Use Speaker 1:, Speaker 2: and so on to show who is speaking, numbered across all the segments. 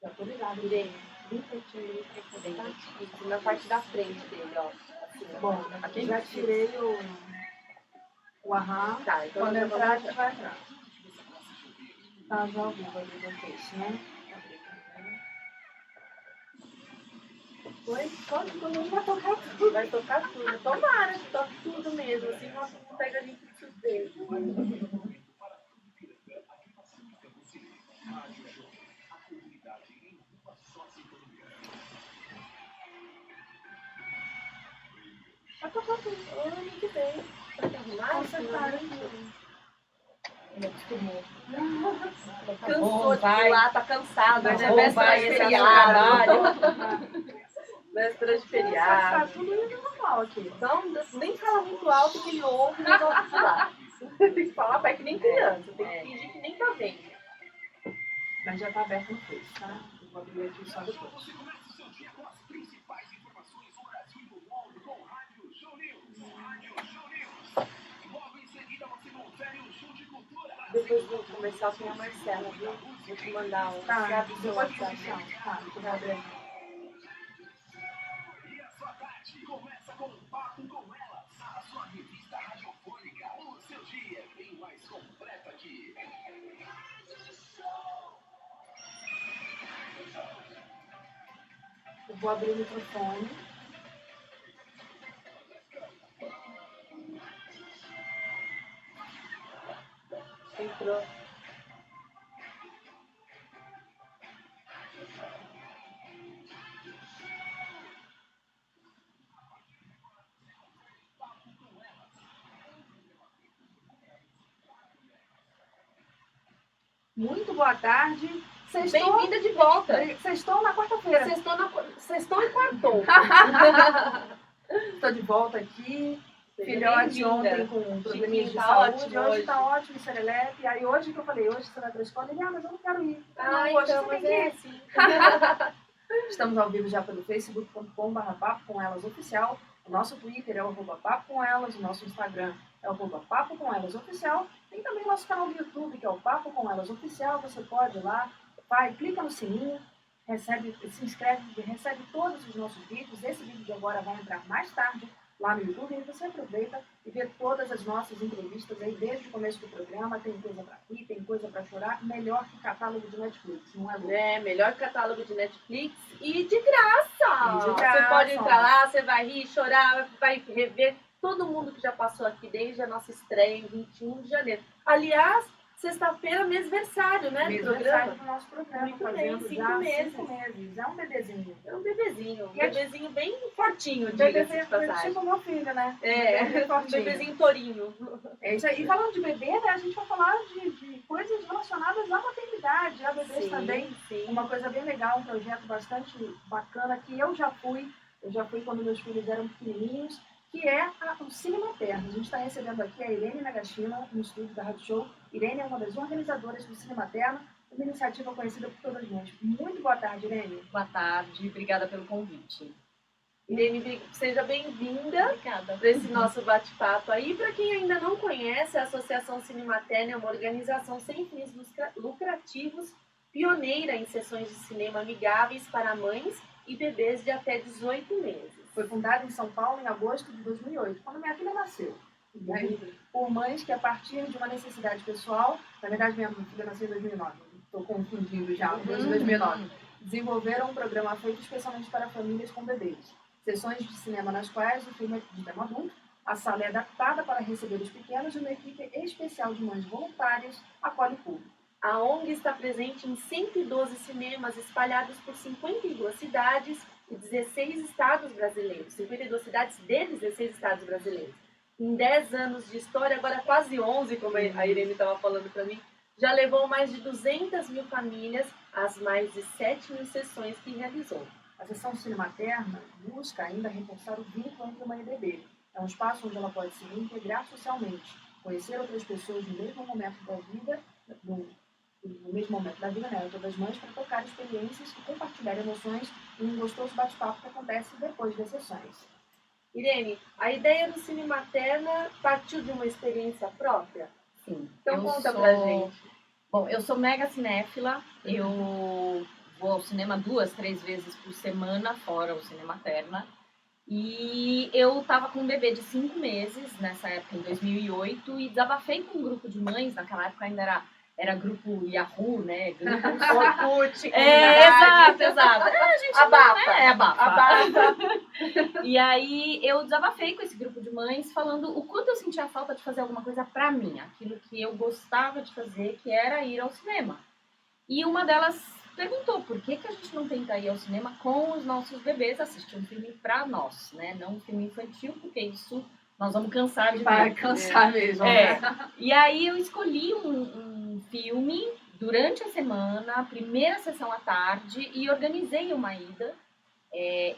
Speaker 1: Já tô ligada.
Speaker 2: Irene, bem pertinho, na parte da frente dele, ó. Assim,
Speaker 1: bom, aqui já tirei o aham.
Speaker 2: Tá, então
Speaker 1: quando entrar, a gente vai entrar. Tá já ao vivo ali do texto, né?
Speaker 2: Oi? Todo mundo vai tocar tudo. Vai tocar tudo. Tomara que toque tudo mesmo, assim não pega a gente de surpresa. Vai tocar tudo. Oi, que bem. Tá arrumado?
Speaker 3: Ele acostumou.
Speaker 2: Cansou de pular, tá cansado.
Speaker 3: Mas
Speaker 2: é véspera de feriado. Véspera de feriado.
Speaker 1: Tá tudo indo normal aqui.
Speaker 2: Então, nem fala muito alto que ele ouve e resolve pular. Tem que falar perto que nem criança. Tem que fingir que nem tá vendo.
Speaker 1: Mas já tá aberto no Face, tá? Eu vou abrir aqui só depois.
Speaker 2: Depois do comercial tem a Marcela, viu? Vou te mandar um.
Speaker 1: Tá,
Speaker 2: Depois
Speaker 1: WhatsApp. Tá,
Speaker 2: tá abrindo.
Speaker 4: Começa com um papo com elas, a sua revista radiofônica. O seu dia é bem mais completo aqui.
Speaker 1: Eu vou abrir o microfone.
Speaker 2: Entrou.
Speaker 1: Muito boa tarde.
Speaker 2: Bem-vinda de volta.
Speaker 1: Sextou na quarta-feira.
Speaker 2: Sextou e quartou.
Speaker 1: Estou de volta aqui. Filhote ontem com probleminha de
Speaker 2: tá
Speaker 1: saúde.
Speaker 2: ótimo
Speaker 1: Hoje
Speaker 2: hoje.
Speaker 1: tá ótimo, serelepe. Aí hoje que eu falei, hoje você vai pra escola. Ele, mas eu não quero ir.
Speaker 2: Ah,
Speaker 1: hoje
Speaker 2: então,
Speaker 1: você
Speaker 2: mas
Speaker 1: tem que
Speaker 2: é
Speaker 1: ir.
Speaker 2: assim.
Speaker 1: Estamos ao vivo já pelo facebook.com/papo com elas oficial. O nosso Twitter é o @papo com elas. O nosso Instagram é o @papo com elas oficial. Tem também o nosso canal do YouTube, que é o Papo com Elas Oficial. Você pode ir lá, vai, clica no sininho, se inscreve, recebe todos os nossos vídeos. Esse vídeo de agora vai entrar mais tarde lá no YouTube. E você aproveita e vê todas as nossas entrevistas aí desde o começo do programa. Tem coisa pra rir, tem coisa pra chorar. Melhor que catálogo de Netflix, não é, Lu?
Speaker 2: É, melhor catálogo de Netflix e de graça.
Speaker 1: De graça.
Speaker 2: Você pode entrar lá, você vai rir, chorar, vai rever todo mundo que já passou aqui desde a nossa estreia em 21 de janeiro. Aliás, sexta-feira, mêsversário, né, do programa.
Speaker 1: Do nosso programa,
Speaker 2: Muito bem,
Speaker 1: fazendo
Speaker 2: 5
Speaker 1: já
Speaker 2: meses.
Speaker 1: 5 meses. É um bebezinho.
Speaker 2: É um bebezinho. Um
Speaker 1: E a
Speaker 2: bebezinho bem fortinho,
Speaker 1: Bebê,
Speaker 2: diga-se de passagem.
Speaker 1: tipo meu filho, né?
Speaker 2: É,
Speaker 1: Bem
Speaker 2: um
Speaker 1: fortinho.
Speaker 2: bebezinho tourinho.
Speaker 1: É isso aí. E falando de bebê, né, a gente vai falar de coisas relacionadas à maternidade, a bebês também.
Speaker 2: Sim.
Speaker 1: Uma coisa bem legal, um projeto bastante bacana que eu já fui quando meus filhos eram pequenininhos, que é o Cine Materno. A gente está recebendo aqui a Irene Nagashima, no estúdio da Rádio Show. Irene é uma das organizadoras do Cine Materno, uma iniciativa conhecida por todas nós. Muito boa tarde, Irene.
Speaker 3: Boa tarde, obrigada pelo convite.
Speaker 2: Irene, seja bem-vinda
Speaker 3: Obrigada.
Speaker 2: para esse nosso bate-papo aí. Para quem ainda não conhece, a Associação Cine Materno é uma organização sem fins lucrativos, pioneira em sessões de cinema amigáveis para mães e bebês de até 18 meses.
Speaker 1: Foi fundada em São Paulo em agosto de 2008, quando minha filha nasceu. E aí, por mães que, a partir de uma necessidade pessoal, na verdade, minha filha nasceu em 2009, estou confundindo já, em 2009, desenvolveram um programa feito especialmente para famílias com bebês. Sessões de cinema nas quais o filme é de tema adulto, a sala é adaptada para receber os pequenos e uma equipe especial de mães voluntárias acolhe o público.
Speaker 2: A ONG está presente em 112 cinemas espalhados por 52 cidades e 16 estados brasileiros. 52 cidades de 16 estados brasileiros. Em 10 anos de história, agora quase 11, como a Irene estava falando para mim, já levou mais de 200 mil famílias às mais de 7 mil sessões que realizou.
Speaker 1: A sessão Cine Materna busca ainda reforçar o vínculo entre mãe e bebê. É um espaço onde ela pode se integrar socialmente, conhecer outras pessoas no mesmo momento da vida, no mesmo momento da vida, né, todas as mães, para trocar experiências e compartilhar emoções em um gostoso bate-papo que acontece depois das sessões.
Speaker 2: Irene, a ideia do Cine Materna partiu de uma experiência própria?
Speaker 3: Sim.
Speaker 2: Então conta pra gente.
Speaker 3: Bom, eu sou mega cinéfila, eu vou ao cinema 2, 3 vezes por semana, fora o Cinema Terna. E eu estava com um bebê de 5 meses, nessa época, em 2008, e desabafei com um grupo de mães, naquela época ainda era grupo Yahoo, né? Grupo
Speaker 2: Orkut,
Speaker 3: exato, exato. A gente
Speaker 2: abafa.
Speaker 3: Abafa. E aí eu desabafei com esse grupo de mães, falando o quanto eu sentia falta de fazer alguma coisa pra mim, aquilo que eu gostava de fazer, que era ir ao cinema. E uma delas perguntou por que a gente não tenta ir ao cinema com os nossos bebês, assistir um filme pra nós, né? Não um filme infantil, porque isso nós vamos cansar de ver.
Speaker 1: Vai cansar mesmo,
Speaker 3: É.
Speaker 1: né?
Speaker 3: E aí eu escolhi um filme durante a semana, a primeira sessão à tarde, e organizei uma ida.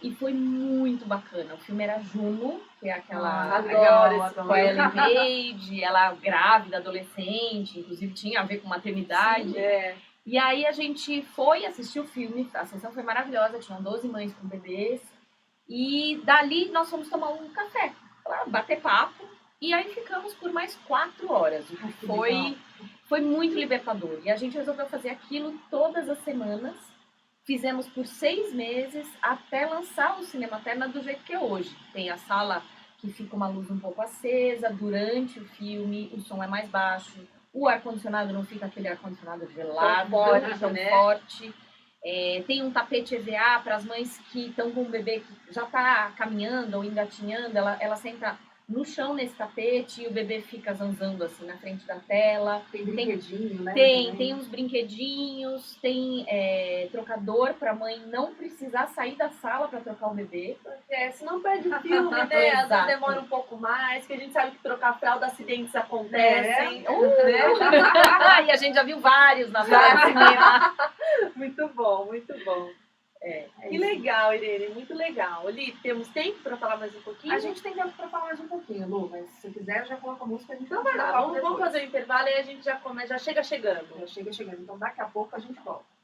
Speaker 3: E foi muito bacana. O filme era Juno, que é aquela
Speaker 2: Adoro esse
Speaker 3: com a Ellen Page, ela grávida, adolescente, inclusive tinha a ver com maternidade.
Speaker 2: Sim, é.
Speaker 3: E aí a gente foi assistir o filme, a sessão foi maravilhosa, tinham 12 mães com bebês. E dali nós fomos tomar um café, bater papo. E aí ficamos por mais 4 horas. Foi muito libertador. E a gente resolveu fazer aquilo todas as semanas. Fizemos por 6 meses até lançar o Cinema Terna do jeito que é hoje. Tem a sala que fica uma luz um pouco acesa durante o filme, o som é mais baixo, o ar-condicionado não fica aquele ar-condicionado gelado, tão forte. Tem um tapete EVA para as mães que estão com o bebê que já está caminhando ou engatinhando, ela senta no chão nesse tapete e o bebê fica zanzando assim na frente da tela.
Speaker 1: Tem brinquedinho, né?
Speaker 3: Tem uns brinquedinhos, tem trocador para a mãe não precisar sair da sala para trocar o bebê.
Speaker 2: Senão perde o filme, né? Às vezes
Speaker 3: Exato.
Speaker 2: demora um pouco mais, que a gente sabe que trocar fralda, acidentes acontecem. Né?
Speaker 3: E a gente já viu vários na sala de cinema.
Speaker 2: Muito bom, muito bom. Que legal, Irene, muito legal. Li, temos tempo para falar mais um pouquinho?
Speaker 1: A gente tem tempo para falar mais um pouquinho, Lu, mas se quiser, já coloca a música.
Speaker 2: Então vai lá, vamos fazer o intervalo e a gente já chega chegando.
Speaker 1: Já chega chegando. Então daqui a pouco a gente volta.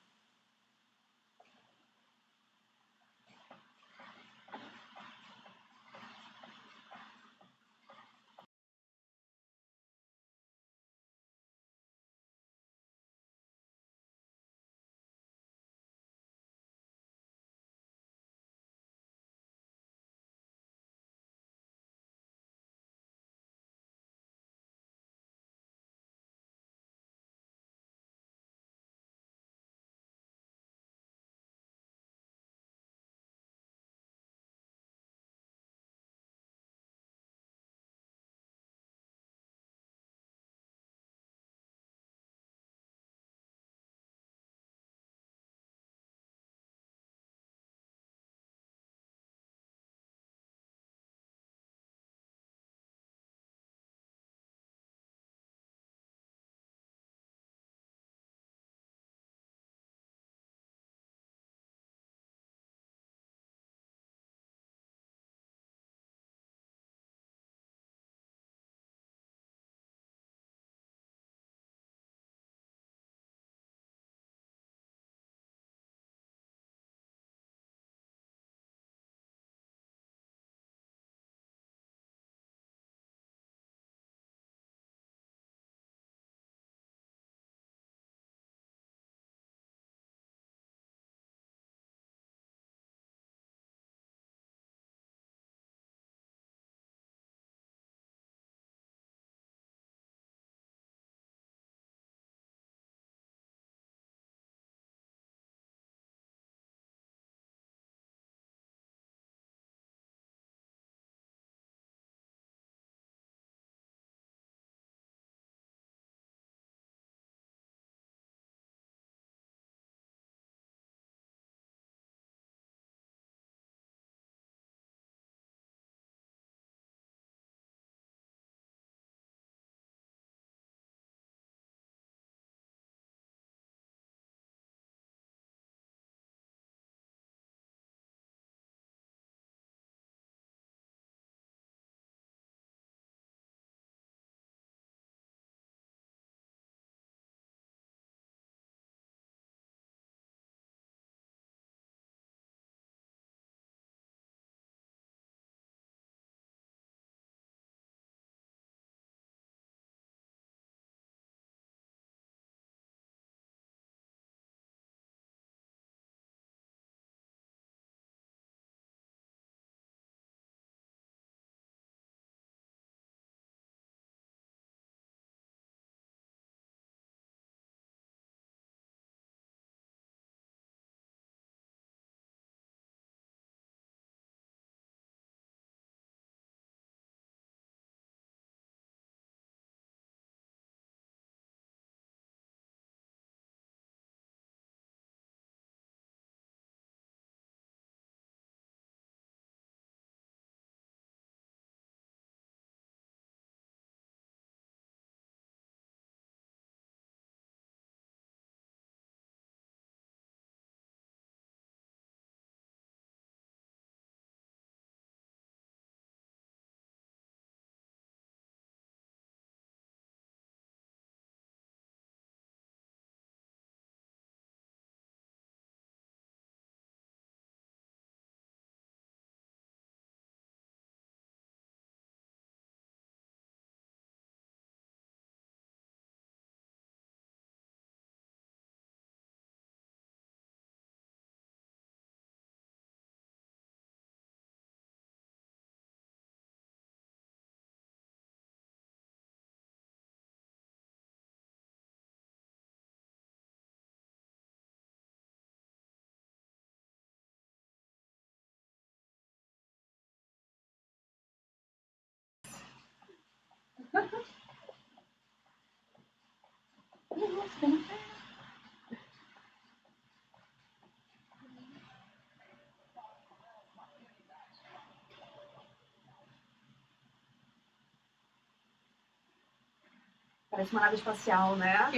Speaker 1: Parece uma nave espacial, né?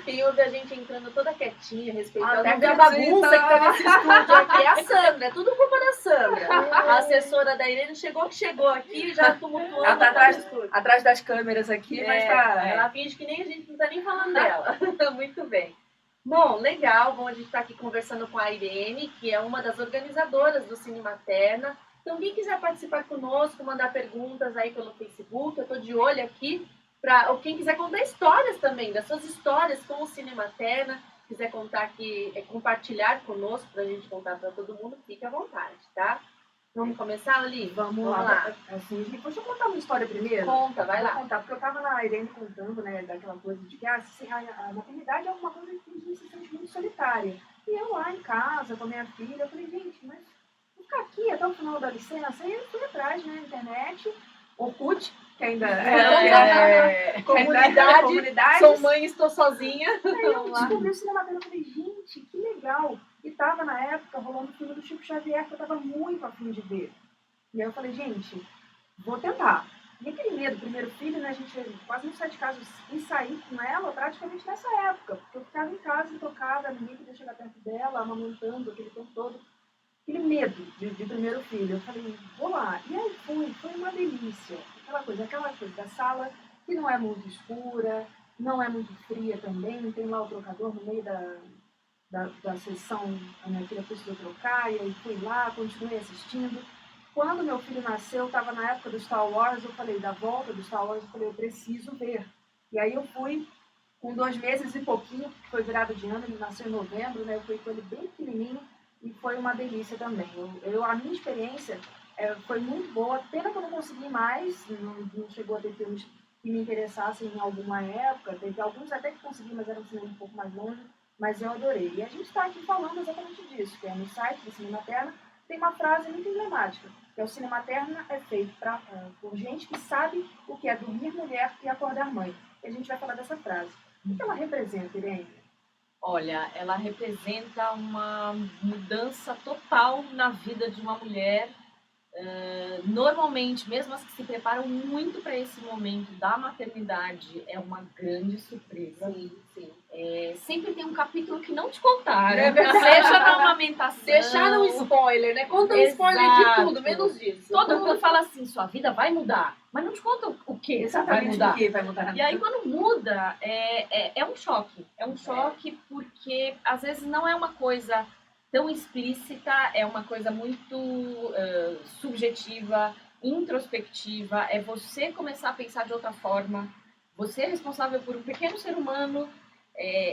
Speaker 2: Quem ouve a gente entrando toda quietinha, respeitando
Speaker 1: Até
Speaker 2: a
Speaker 1: acredito.
Speaker 2: bagunça que tá nesse estúdio aqui. É a Sandra, é tudo culpa da Sandra. A assessora da Irene chegou aqui, já tumultuando
Speaker 1: Ela tá
Speaker 2: todo
Speaker 1: atrás-
Speaker 2: o estúdio.
Speaker 1: Atrás das câmeras aqui, mas tá...
Speaker 2: Ela finge que nem a gente não tá nem falando dela. Muito bem. Bom, legal. Bom, a gente tá aqui conversando com a Irene, que é uma das organizadoras do Cine Materna. Então, quem quiser participar conosco, mandar perguntas aí pelo Facebook, eu tô de olho aqui. Ou quem quiser contar histórias também, das suas histórias com o Cine Materna, quiser contar aqui, compartilhar conosco pra gente contar pra todo mundo, fique à vontade, tá? Vamos começar, Oli?
Speaker 1: Vamos lá. Assim, deixa eu contar uma história primeiro.
Speaker 2: Conta, vai
Speaker 1: Vou
Speaker 2: lá.
Speaker 1: contar, porque eu tava na Irene contando, né, daquela coisa de que assim, a maternidade é uma coisa que a gente se sente muito solitária. E eu lá em casa, com a minha filha, eu falei, gente, mas vou ficar aqui até o final da licença. Aí eu fui atrás, né, na internet, Orkut, que ainda
Speaker 2: Comunidade, sou mãe, estou sozinha.
Speaker 1: Aí eu descobri o Cine Materna, eu falei, gente, que legal. E tava na época rolando o filme do Chico Xavier, que eu tava muito afim de ver. E aí eu falei, gente, vou tentar. E aquele medo, primeiro filho, né, a gente quase não sai de casa e sair com ela praticamente nessa época. Porque eu ficava em casa intocada, ninguém queria chegar perto dela, amamentando aquele tempo todo. Aquele medo de primeiro filho. Eu falei, vou lá. E aí foi uma delícia. Aquela coisa da sala que não é muito escura, não é muito fria também, tem lá o trocador no meio da sessão, a minha filha precisou trocar, e aí fui lá, continuei assistindo. Quando meu filho nasceu, estava na época do Star Wars, eu falei, da volta do Star Wars, eu falei, eu preciso ver. E aí eu fui, com 2 meses e pouquinho, que foi virada de ano, ele nasceu em novembro, né, eu fui com ele bem pequenininho, e foi uma delícia também. A minha experiência foi muito boa, pena que eu não consegui mais, não chegou a ter filmes que me interessassem em alguma época, teve alguns até que consegui, mas eram um pouco mais longe, mas eu adorei. E a gente está aqui falando exatamente disso, que é no site do Cine Materna, tem uma frase muito emblemática, que é o Cine Materna é feito por gente que sabe o que é dormir mulher e acordar mãe. E a gente vai falar dessa frase. O que ela representa, Irene?
Speaker 3: Olha, ela representa uma mudança total na vida de uma mulher. Normalmente, mesmo as que se preparam muito para esse momento da maternidade, é uma grande surpresa.
Speaker 2: Sim, sim.
Speaker 3: Sempre tem um capítulo que não te contaram,
Speaker 2: É verdade.
Speaker 3: seja na amamentação.
Speaker 2: Deixaram spoiler, né? Conta um spoiler de tudo, menos disso.
Speaker 3: Todo mundo fala assim, sua vida vai mudar, mas não te conta o que vai
Speaker 1: Exatamente
Speaker 3: mudar.
Speaker 1: o que vai mudar.
Speaker 3: E aí, quando muda, é um choque. É um choque porque, às vezes, não é uma coisa tão explícita, é uma coisa muito subjetiva, introspectiva. É você começar a pensar de outra forma. Você é responsável por um pequeno ser humano.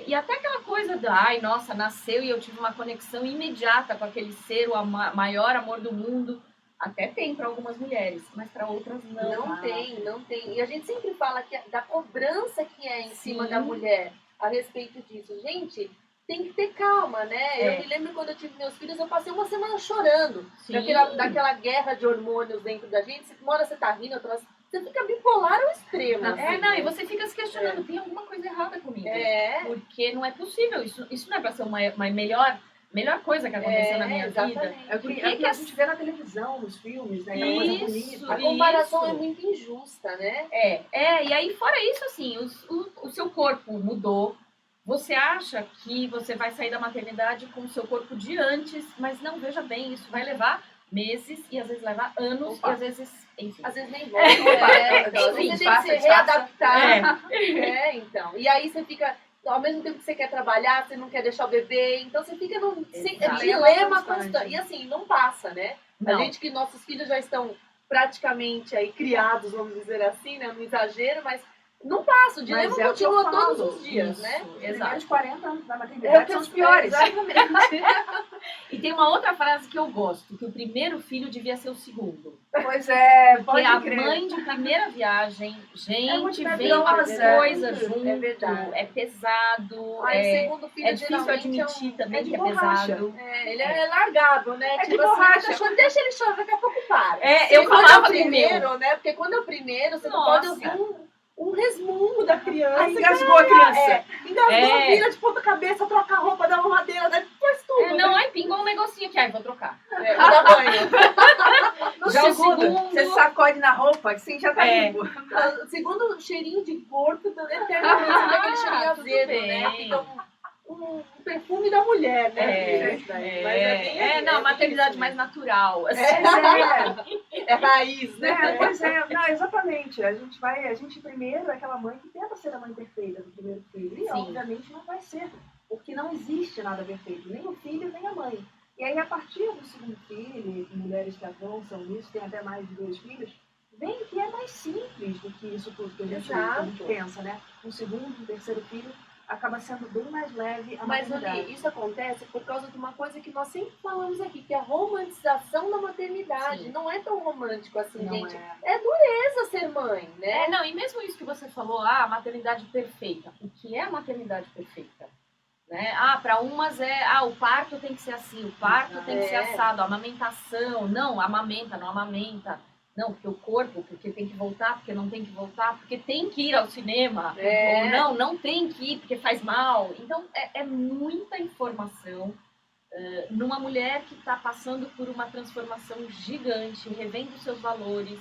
Speaker 3: E até aquela coisa ai, nossa, nasceu e eu tive uma conexão imediata com aquele ser, o maior amor do mundo. Até tem para algumas mulheres, mas para outras não.
Speaker 2: Não tem. E a gente sempre fala da cobrança que é em cima
Speaker 3: Sim.
Speaker 2: da mulher a respeito disso. Gente, tem que ter calma, né? Eu me lembro quando eu tive meus filhos, eu passei uma semana chorando.
Speaker 3: Sim.
Speaker 2: Daquela guerra de hormônios dentro da gente. Uma hora você tá rindo, outra hora você fica bipolar ao extremo.
Speaker 3: E você fica se questionando, tem alguma coisa errada comigo. Porque não é possível, isso não é para ser uma melhor coisa que aconteceu na minha vida.
Speaker 1: É o que a gente vê na televisão, nos filmes, né? Aquela coisa bonita.
Speaker 2: A comparação é muito injusta, né?
Speaker 3: E aí fora isso, assim, o seu corpo mudou. Você acha que você vai sair da maternidade com o seu corpo de antes, mas não, veja bem, isso vai levar meses e às vezes leva anos e às vezes, enfim.
Speaker 2: Às vezes nem volta. Às vezes você tem que se readaptar. Então. E aí você fica, ao mesmo tempo que você quer trabalhar, você não quer deixar o bebê, então você fica num dilema constante. E assim, não passa, né?
Speaker 3: Não.
Speaker 2: A gente que nossos filhos já estão praticamente aí criados, vamos dizer assim, né? No exagero, mas não passa, o dilema continua todos os dias, né?
Speaker 1: Os primeiros 40 anos da maternidade são os piores.
Speaker 2: Exatamente.
Speaker 3: E tem uma outra frase que eu gosto, que o primeiro filho devia ser o segundo.
Speaker 1: Pois é,
Speaker 3: Porque
Speaker 1: pode
Speaker 3: a
Speaker 1: crer.
Speaker 3: mãe de primeira viagem,
Speaker 1: muito
Speaker 3: vem uma
Speaker 1: nervosa.
Speaker 3: coisa junto,
Speaker 2: É verdade.
Speaker 3: é pesado,
Speaker 2: Aí o segundo filho
Speaker 3: é difícil
Speaker 2: geralmente
Speaker 3: admitir também
Speaker 1: de
Speaker 3: que é
Speaker 1: borracha.
Speaker 3: pesado.
Speaker 2: ele é largado, né?
Speaker 1: É de
Speaker 2: Tipo assim,
Speaker 1: borracha.
Speaker 2: tá chorando, deixa ele chorar, daqui a pouco para.
Speaker 3: Eu
Speaker 2: Quando
Speaker 3: falava
Speaker 2: é o
Speaker 3: com o meu.
Speaker 2: primeiro, né? Porque quando é o primeiro, você não pode ouvir um resmungo da criança.
Speaker 1: Aí engasgou a criança.
Speaker 2: Engasgou, vira de ponta cabeça, troca a roupa, dá uma madeira, faz tudo.
Speaker 3: Não, aí pingou um negocinho aqui, aí vou trocar.
Speaker 2: Dá banho.
Speaker 1: No
Speaker 3: Já o
Speaker 1: segundo,
Speaker 3: segundo-
Speaker 1: você sacode na roupa, assim já tá limpo.
Speaker 2: Segundo cheirinho de corpo, eternamente, aquele cheirinho
Speaker 3: tudo
Speaker 2: azedo,
Speaker 3: bem.
Speaker 2: né? Fica um perfume da mulher, né? Mas
Speaker 3: não, maternidade
Speaker 2: isso
Speaker 3: mais
Speaker 2: mesmo.
Speaker 3: natural. Assim.
Speaker 2: É raiz, né?
Speaker 1: Pois é, não, exatamente. A gente primeiro é aquela mãe que tenta ser a mãe perfeita do primeiro filho. E
Speaker 3: Sim.
Speaker 1: obviamente não vai ser, porque não existe nada perfeito, nem o filho, nem a mãe. E aí, a partir do segundo filho, e mulheres que avançam nisso, tem até mais de 2 filhos, vem que é mais simples do que isso tudo que a gente pensa, né? Um segundo, um terceiro filho acaba sendo bem mais leve a
Speaker 2: Mas,
Speaker 1: maternidade.
Speaker 2: Oli, isso acontece por causa de uma coisa que nós sempre falamos aqui, que é a romantização da maternidade.
Speaker 3: Sim.
Speaker 2: Não é tão romântico assim,
Speaker 1: Não
Speaker 2: gente.
Speaker 1: é.
Speaker 2: É dureza ser mãe, né?
Speaker 3: Não, e mesmo isso que você falou, a maternidade perfeita. O que é a maternidade perfeita? Né? Para umas o parto tem que ser assim, o parto tem que ser assado, a amamentação, não, amamenta, não amamenta. Não, porque o corpo, porque tem que voltar, porque não tem que voltar, porque tem que ir ao cinema. Ou não tem que ir, porque faz mal. Então, é muita informação numa mulher que está passando por uma transformação gigante, revendo seus valores.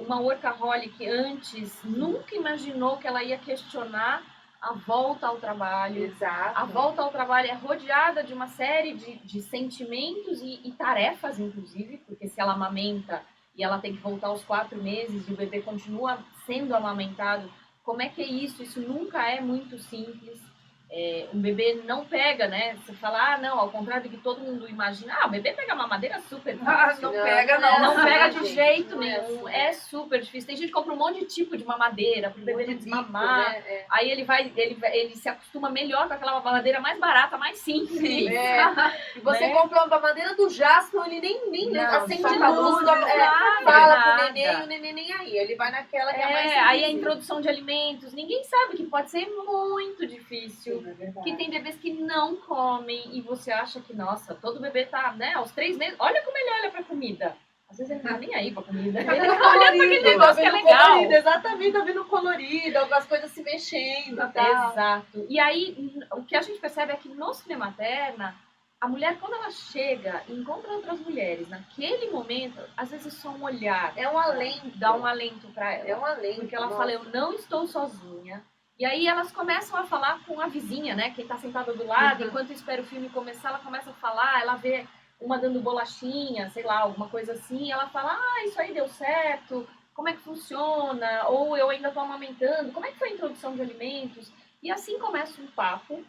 Speaker 3: Uma workaholic antes nunca imaginou que ela ia questionar a volta ao trabalho.
Speaker 2: Exato.
Speaker 3: A volta ao trabalho é rodeada de uma série de sentimentos e tarefas, inclusive, porque se ela amamenta e ela tem que voltar aos 4 meses e o bebê continua sendo amamentado, como é que é isso? Isso nunca é muito simples. Um bebê não pega, né? Você fala, não, ao contrário do que todo mundo imagina, o bebê pega mamadeira super fácil.
Speaker 1: Não pega, não.
Speaker 3: Não pega de
Speaker 2: gente,
Speaker 3: jeito
Speaker 2: não é
Speaker 3: nenhum.
Speaker 2: assim.
Speaker 3: É super difícil. Tem gente que compra um monte de tipo de mamadeira para o bebê não desmamar.
Speaker 2: Né?
Speaker 3: Aí ele se acostuma melhor com aquela mamadeira mais barata, mais simples.
Speaker 2: E você
Speaker 3: Né?
Speaker 2: comprou uma mamadeira do Jasper, ele nem
Speaker 1: Não,
Speaker 2: acende
Speaker 1: só
Speaker 2: luz,
Speaker 1: nada,
Speaker 2: fala
Speaker 3: nada.
Speaker 2: pro neném e o neném nem aí. Ele vai naquela que é mais
Speaker 3: Aí a
Speaker 2: simples.
Speaker 3: introdução de alimentos, ninguém sabe que pode ser muito difícil. Que tem bebês que não comem e você acha que, nossa, todo bebê tá, né, aos 3 meses, olha como ele olha pra comida. Às vezes ele não tá nem aí pra comida. Ele tá olhando pra aquele negócio que é legal.
Speaker 2: Colorido, exatamente, tá vendo colorido, algumas coisas se mexendo e tal.
Speaker 3: Exato. E aí, o que a gente percebe é que no cinema materna, a mulher, quando ela chega e encontra outras mulheres, naquele momento, às vezes só um olhar
Speaker 2: É um alento.
Speaker 3: dá um alento pra ela.
Speaker 2: É um alento.
Speaker 3: Porque ela
Speaker 2: nossa.
Speaker 3: fala, eu não estou sozinha. E aí elas começam a falar com a vizinha, né? Quem tá sentada do lado, enquanto espera o filme começar, ela começa a falar, ela vê uma dando bolachinha, sei lá, alguma coisa assim, e ela fala, isso aí deu certo, como é que funciona? Ou eu ainda tô amamentando, como é que foi a introdução de alimentos? E assim começa um papo,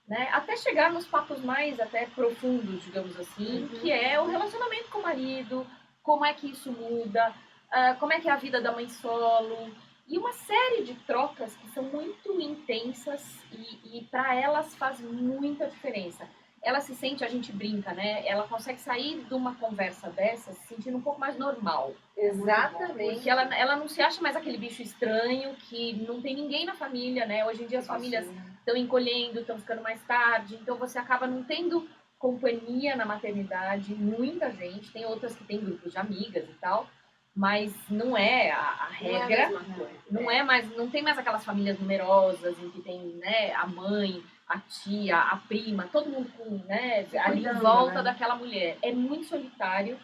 Speaker 3: né? Até chegar nos papos mais até profundos, digamos assim, que é o relacionamento com o marido, como é que isso muda, como é que é a vida da mãe solo, e uma série de trocas que são muito intensas e para elas faz muita diferença. Ela se sente, a gente brinca, né? Ela consegue sair de uma conversa dessa se sentindo um pouco mais normal.
Speaker 2: Exatamente.
Speaker 3: Porque ela não se acha mais aquele bicho estranho que não tem ninguém na família, né? Hoje em dia as famílias estão encolhendo, estão ficando mais tarde, então você acaba não tendo companhia na maternidade, muita gente, tem outras que têm grupos de amigas e tal, mas não é a regra, não tem mais aquelas famílias numerosas em que tem, né, a mãe, a tia, a prima, todo mundo com, né, ali em volta daquela mulher. É muito solitário,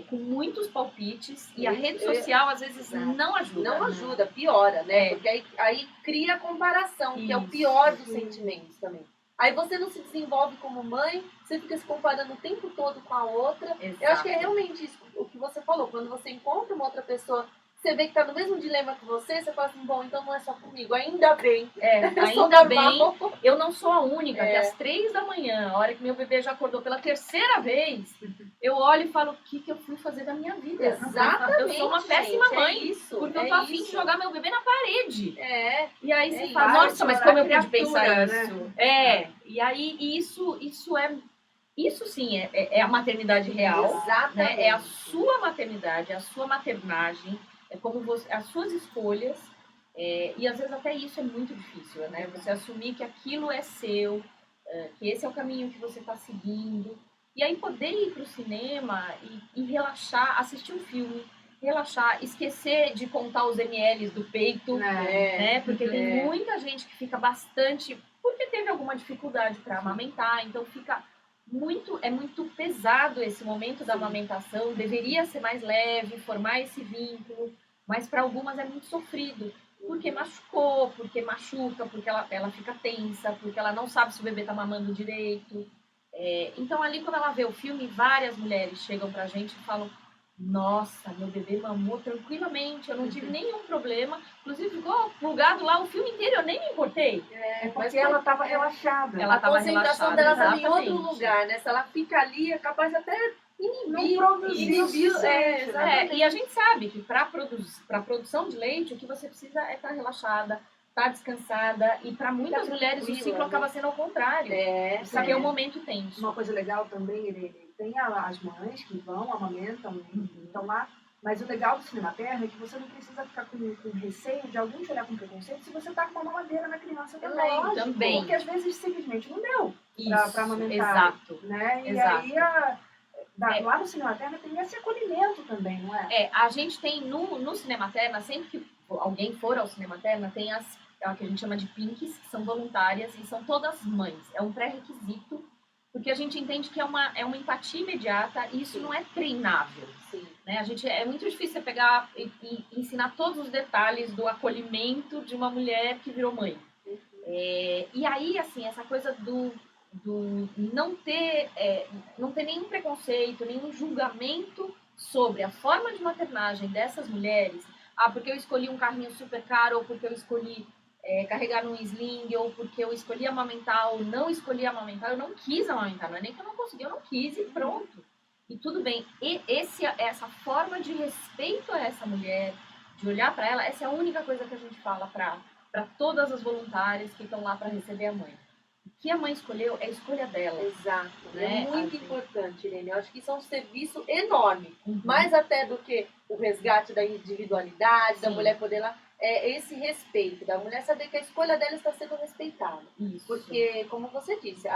Speaker 3: com muitos palpites, e a rede social às vezes não ajuda.
Speaker 2: Não ajuda, piora, né? Porque aí cria a comparação, que é o pior dos sentimentos também. Aí você não se desenvolve como mãe, você fica se comparando o tempo todo com a outra.
Speaker 3: Exato.
Speaker 2: Eu acho que é realmente isso o que você falou. Quando você encontra uma outra pessoa, você vê que tá no mesmo dilema que você fala assim, bom, então não é só comigo, ainda bem.
Speaker 3: Ainda bem, eu não sou a única, que às 3 da manhã, a hora que meu bebê já acordou pela 3ª vez, eu olho e falo, o que eu fui fazer da minha vida?
Speaker 2: Exatamente.
Speaker 3: Eu sou uma péssima mãe,
Speaker 2: isso,
Speaker 3: porque eu tô afim de jogar meu bebê na parede.
Speaker 2: E
Speaker 3: aí você fala, nossa, mas como eu pude pensar isso? E aí isso sim é a maternidade real.
Speaker 2: Exatamente.
Speaker 3: Né? É a sua maternidade, é a sua maternagem, é como as suas escolhas, e às vezes até isso é muito difícil, né? Você assumir que aquilo é seu, que esse é o caminho que você está seguindo, e aí poder ir para o cinema e relaxar, assistir um filme, relaxar, esquecer de contar os ml do peito, né? Porque tem muita gente que fica bastante, porque teve alguma dificuldade para amamentar, então fica é muito pesado esse momento da amamentação, deveria ser mais leve, formar esse vínculo, mas para algumas é muito sofrido, porque machucou, porque machuca, porque ela fica tensa, porque ela não sabe se o bebê tá mamando direito. Então ali quando ela vê o filme, várias mulheres chegam pra gente e falam: nossa, meu bebê mamou tranquilamente, eu não tive nenhum problema, inclusive ficou plugado lá o filme inteiro, eu nem me importei.
Speaker 1: Porque ela estava relaxada.
Speaker 3: Ela
Speaker 2: A
Speaker 3: tava
Speaker 2: concentração
Speaker 3: relaxada,
Speaker 2: dela estava em outro
Speaker 3: exatamente.
Speaker 2: lugar, né? Se ela fica ali, é capaz até inibir.
Speaker 1: Não produzir o
Speaker 2: Isso,
Speaker 1: suficiente, né?
Speaker 3: E a gente sabe que para produção de leite, o que você precisa é estar relaxada, estar descansada, e para muitas mulheres o
Speaker 2: tranquila,
Speaker 3: ciclo
Speaker 2: né?
Speaker 3: acaba sendo ao contrário, porque é um momento tenso.
Speaker 1: Uma coisa legal também, ele tem as mães que vão, amamentam, estão lá, mas o legal do Cinema Terra é que você não precisa ficar com receio de alguém te olhar com preconceito se você tá com uma mamadeira na criança também.
Speaker 3: Lógico, também.
Speaker 1: Porque às vezes simplesmente não deu
Speaker 3: Isso,
Speaker 1: pra amamentar.
Speaker 3: exato.
Speaker 1: Né? E
Speaker 3: Exato.
Speaker 1: aí lá no Cinema Terra tem esse acolhimento também, não é?
Speaker 3: A gente tem no Cinema Terna, sempre que alguém for ao Cinema Terna, tem a que a gente chama de PINKs, que são voluntárias e são todas mães. É um pré-requisito, porque a gente entende que é uma empatia imediata e isso não é treinável.
Speaker 2: Sim.
Speaker 3: Né? É muito difícil você pegar e ensinar todos os detalhes do acolhimento de uma mulher que virou mãe. E aí, assim, essa coisa do não ter nenhum preconceito, nenhum julgamento sobre a forma de maternagem dessas mulheres. Porque eu escolhi um carrinho super caro, ou porque eu escolhi carregar num sling, ou porque eu escolhi amamentar, ou não escolhi amamentar. Eu não quis amamentar, não é nem que eu não consegui, eu não quis e pronto. E tudo bem. E essa forma de respeito a essa mulher, de olhar para ela, essa é a única coisa que a gente fala para todas as voluntárias que estão lá para receber a mãe. O que a mãe escolheu é a escolha dela.
Speaker 2: Exato.
Speaker 3: Né?
Speaker 2: É muito importante, Irene. Eu acho que isso é um serviço enorme.
Speaker 3: Uhum.
Speaker 2: Mais até do que o resgate da individualidade, da
Speaker 3: Sim.
Speaker 2: mulher poder lá. É esse respeito, da mulher saber que a escolha dela está sendo respeitada.
Speaker 3: Isso.
Speaker 2: Porque, como você disse,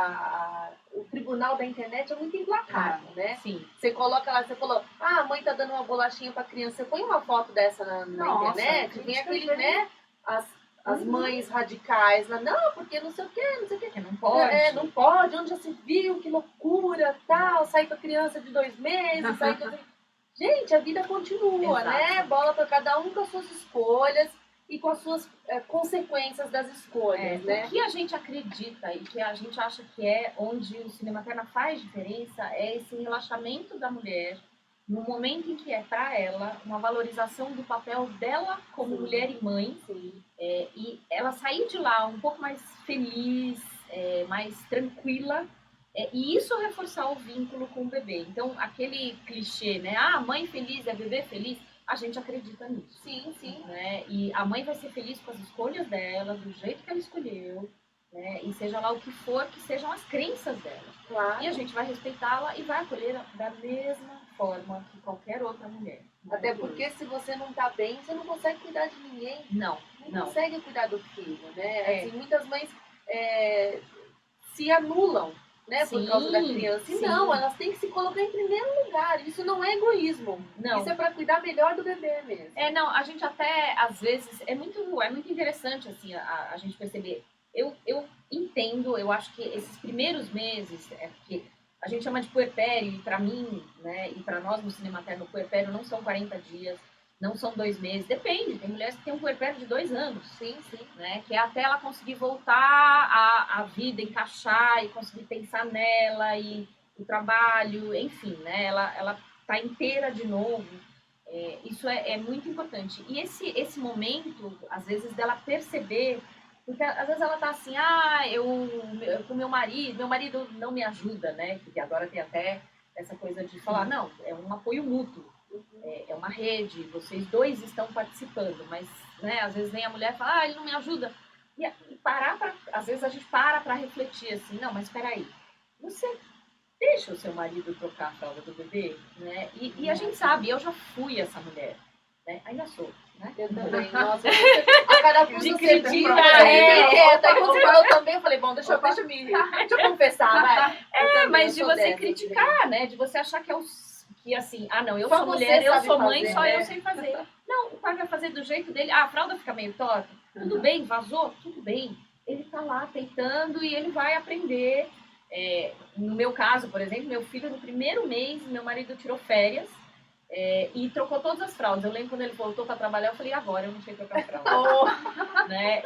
Speaker 2: o tribunal da internet é muito implacável, né?
Speaker 3: Sim.
Speaker 2: Você coloca lá, você falou, a mãe tá dando uma bolachinha pra criança, você põe uma foto dessa na
Speaker 1: Nossa,
Speaker 2: internet, vem aquele, né, as
Speaker 1: Uhum.
Speaker 2: mães radicais lá, não, porque não sei o quê, não sei o quê.
Speaker 3: Porque não pode.
Speaker 2: Não pode, onde já se viu, que loucura, tal, sair com a criança de 2 meses, sair com... Gente, a vida continua,
Speaker 3: Exato.
Speaker 2: né? Bola pra cada um com as suas escolhas e com as suas consequências das escolhas, né?
Speaker 3: O que a gente acredita e que a gente acha que é onde o Cinema Terna faz diferença é esse relaxamento da mulher no momento em que é para ela uma valorização do papel dela como
Speaker 2: Sim.
Speaker 3: mulher e mãe.
Speaker 2: Sim.
Speaker 3: E ela sair de lá um pouco mais feliz, mais tranquila, e isso reforçar o vínculo com o bebê. Então, aquele clichê, né? Mãe feliz é bebê feliz, a gente acredita nisso.
Speaker 2: Sim, sim.
Speaker 3: Né? E a mãe vai ser feliz com as escolhas dela, do jeito que ela escolheu, né? E seja lá o que for, que sejam as crenças dela.
Speaker 2: Claro.
Speaker 3: E a gente vai respeitá-la e vai acolher da mesma forma que qualquer outra mulher.
Speaker 2: Até porque se você não tá bem, você não consegue cuidar de ninguém.
Speaker 3: Não.
Speaker 2: Consegue cuidar do filho, né?
Speaker 3: É.
Speaker 2: Assim, muitas mães se anulam, né?
Speaker 3: Sim,
Speaker 2: por causa da criança. E
Speaker 3: sim.
Speaker 2: não, elas têm que se colocar em primeiro lugar. Isso não é egoísmo.
Speaker 3: Não.
Speaker 2: Isso é pra cuidar melhor do bebê mesmo.
Speaker 3: Não, a gente até, às vezes, é muito interessante, assim, a gente perceber. Eu entendo, eu acho que esses primeiros meses, porque a gente chama de puerpério, e pra mim, né, e pra nós no Cinema Terna, o puerpério não são 40 dias, não são 2 meses, depende, tem mulheres que têm um puerpério de 2 anos.
Speaker 2: Sim, sim.
Speaker 3: Né, que é até ela conseguir voltar à vida, encaixar e conseguir pensar nela e o trabalho, enfim, né, ela tá inteira de novo. Isso é muito importante. E esse momento, às vezes, dela perceber, porque às vezes ela tá assim, eu com meu marido não me ajuda, né? Porque agora tem até essa coisa de falar, não, é um apoio mútuo, é uma rede, vocês dois estão participando, mas, né, às vezes vem a mulher e fala, ele não me ajuda. E às vezes a gente para refletir assim, não, mas espera aí, você deixa o seu marido trocar a fralda do bebê, né? E a gente sabe, eu já fui essa mulher, né? Ainda sou, né?
Speaker 2: Eu também. Nossa, a carapuça
Speaker 3: De
Speaker 2: você
Speaker 3: crítica,
Speaker 2: tira,
Speaker 3: né?
Speaker 2: Aí quando você falou também, eu falei, bom, deixa eu confessar, vai. Eu também,
Speaker 3: Mas
Speaker 2: eu
Speaker 3: de
Speaker 2: sou
Speaker 3: você
Speaker 2: dessa,
Speaker 3: criticar, né? De você achar que que assim, ah não, eu
Speaker 2: Só
Speaker 3: sou
Speaker 2: você
Speaker 3: mulher, eu
Speaker 2: sabe
Speaker 3: sou mãe,
Speaker 2: fazer,
Speaker 3: só
Speaker 2: né?
Speaker 3: eu sei fazer. Não, o pai vai fazer do jeito dele. Ah, a fralda fica meio torta. Tudo bem, vazou? Tudo bem. Ele tá lá tentando e ele vai aprender. No meu caso, por exemplo, meu filho no primeiro mês, meu marido tirou férias e trocou todas as fraldas. Eu lembro quando ele voltou para trabalhar, eu falei, agora eu não sei trocar fralda. Né?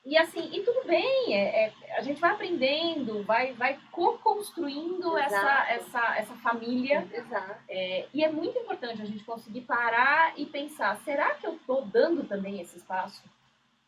Speaker 3: E assim, e tudo bem, a gente vai aprendendo, vai co-construindo essa família.
Speaker 2: Exato.
Speaker 3: E é muito importante a gente conseguir parar e pensar, será que eu estou dando também esse espaço?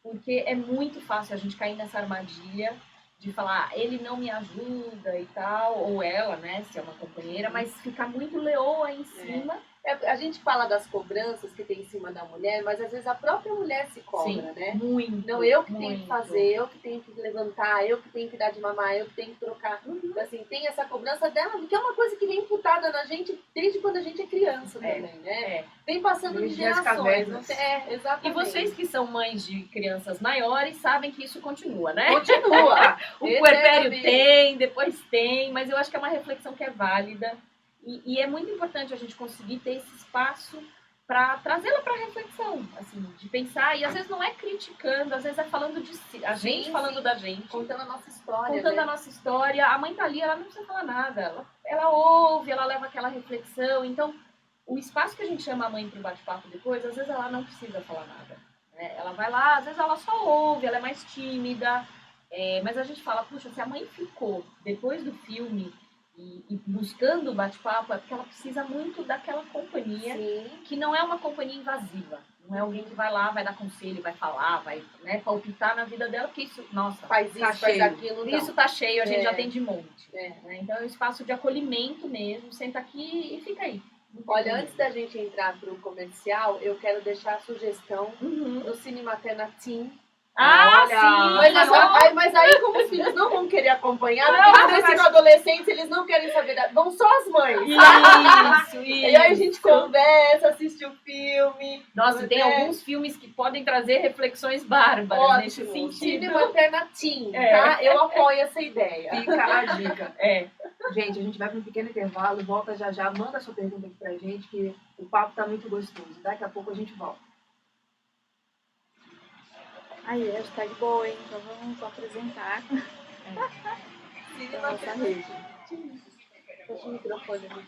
Speaker 3: Porque é muito fácil a gente cair nessa armadilha de falar, ele não me ajuda e tal, ou ela, né, se é uma companheira, mas ficar muito leoa em cima.
Speaker 2: A gente fala das cobranças que tem em cima da mulher, mas às vezes a própria mulher se cobra, né?
Speaker 3: Muito.
Speaker 2: Não, eu que tenho que
Speaker 3: muito.
Speaker 2: fazer, eu que tenho que levantar, eu que tenho que dar de mamar, eu que tenho que trocar. Então, assim, tem essa cobrança dela, que é uma coisa que vem imputada na gente desde quando a gente é criança também, né? Vem passando de
Speaker 1: Desde as
Speaker 2: gerações.
Speaker 1: cavernas.
Speaker 2: Exatamente.
Speaker 3: E vocês que são mães de crianças maiores sabem que isso continua, né?
Speaker 2: Continua.
Speaker 3: O puerpério tem, depois tem, mas eu acho que é uma reflexão que é válida. E é muito importante a gente conseguir ter esse espaço para trazê-la para reflexão, assim, de pensar. E às vezes não é criticando, às vezes é falando de si, a gente falando da gente.
Speaker 2: Contando a nossa história.
Speaker 3: Contando
Speaker 2: né?
Speaker 3: a nossa história. A mãe tá ali, ela não precisa falar nada. Ela ouve, ela leva aquela reflexão. Então, o espaço que a gente chama a mãe para o bate-papo depois, às vezes ela não precisa falar nada. Né? Ela vai lá, às vezes ela só ouve, ela é mais tímida. Mas a gente fala, puxa, se a mãe ficou depois do filme e buscando o bate-papo, é porque ela precisa muito daquela companhia, que não é uma companhia invasiva. Não é alguém que vai lá, vai dar conselho, vai falar, vai, né, palpitar na vida dela, porque isso, nossa,
Speaker 2: Faz isso,
Speaker 3: tá
Speaker 2: faz
Speaker 3: cheio.
Speaker 2: aquilo. Não.
Speaker 3: Isso tá cheio, a gente já tem de monte.
Speaker 2: É.
Speaker 3: Então é um espaço de acolhimento mesmo, senta aqui e fica aí.
Speaker 2: Olha, antes da gente entrar para o comercial, eu quero deixar a sugestão do Cine Materna Team.
Speaker 3: Ah,
Speaker 1: Olha,
Speaker 3: sim!
Speaker 2: Mas aí, como os filhos não vão querer acompanhar, porque quando eles ficam adolescentes, eles não querem saber. Vão só as mães.
Speaker 3: Isso.
Speaker 2: E aí a gente conversa, assiste o filme.
Speaker 3: Nossa, tem alguns filmes que podem trazer reflexões bárbaras nesse
Speaker 2: Ótimo.
Speaker 3: sentido.
Speaker 2: Cine Materna Team, tá? Eu apoio essa ideia.
Speaker 1: Fica a dica.
Speaker 3: É.
Speaker 1: Gente, a gente vai para um pequeno intervalo, volta já já, manda sua pergunta aqui pra gente, que o papo tá muito gostoso. Daqui a pouco a gente volta.
Speaker 5: Aí, hashtag boa, hein? Então vamos apresentar
Speaker 2: Cine
Speaker 5: a nossa
Speaker 2: Materna
Speaker 5: rede.
Speaker 2: Team. Deixa o microfone do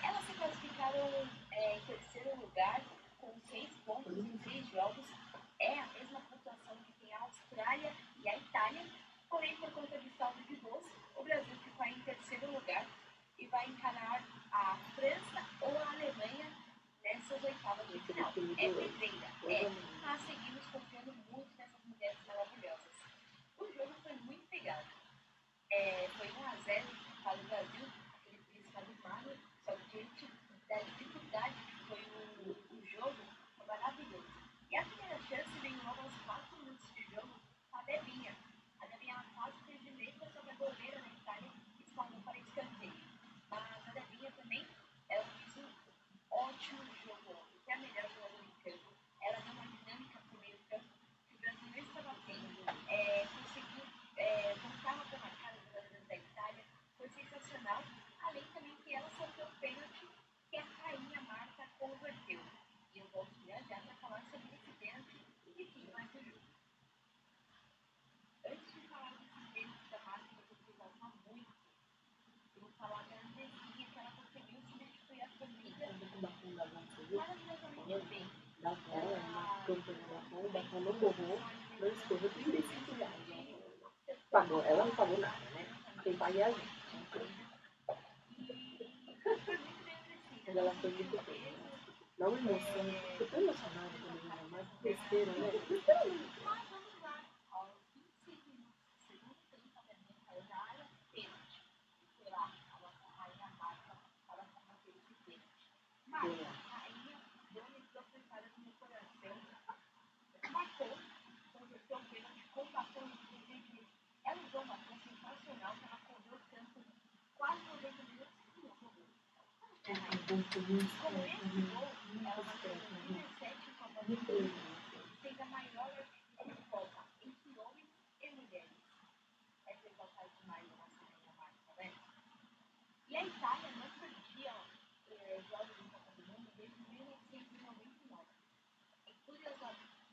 Speaker 6: Elas se classificaram em terceiro lugar com 6 pontos em 3 jogos. É a mesma pontuação que tem a Austrália e a Itália. Porém, por conta de saldo de gols, o Brasil ficou em terceiro lugar e vai encarar a França ou a Alemanha nessas oitavas de final. É pedreira, mas seguimos confiando muito nessas mulheres maravilhosas. O jogo foi muito pegado. Foi 1-0 para o Brasil, aquele principal do Mário, só que diante da dificuldade que foi o jogo, foi maravilhoso. E a primeira chance veio logo aos 4 minutos de jogo com a Debinha. A Debinha quase fez de letra sobre a goleira da Itália e espalhou para escanteio. Mas a Debinha também, ela fez um ótimo jogo ontem, que é a melhor jogadora em campo. Ela deu uma dinâmica para o meio campo que o Brasil não estava tendo. Conseguiu voltar para marcar os jogadores da Itália, foi sensacional. Além também que ela sofreu o pênalti que a rainha Marta converteu. E eu volto já para falar sobre esse pênalti e quem mais do jogo. Antes de falar desse pênalti da Marta, que eu precisava muito, eu vou falar da Andressinha, que ela conseguiu substituir a família maravilhosamente bem.
Speaker 2: O batom não borrou, não escorreu R$35. Pagou, ela não pagou nada, né? Quem paga é a gente. Mas ela foi muito bem, né? Não emoção. Tô tão emocionada também, mas besteira, né? Besteira mesmo.
Speaker 6: Mas vamos lá, aos 26 minutos do segundo tempo, a Debinha saiu da área, pênalti. E foi lá, a nossa rainha Marta para combater esse pênalti. Marta, rainha, deu uma professada no meu coração, marcou, converteu o pênalti com o batom inclusive. Ela usou uma batom sensacional, que ela correu o campo quase 90 minutos e não jogou. Com esse gol, ela marcou 17 Copas do Mundo, fez a maior Copa entre homens e mulheres. É que exaltar demais a nossa rainha Marta, né? E a Itália não perdia jogos de Copa do Mundo desde 1999. E curioso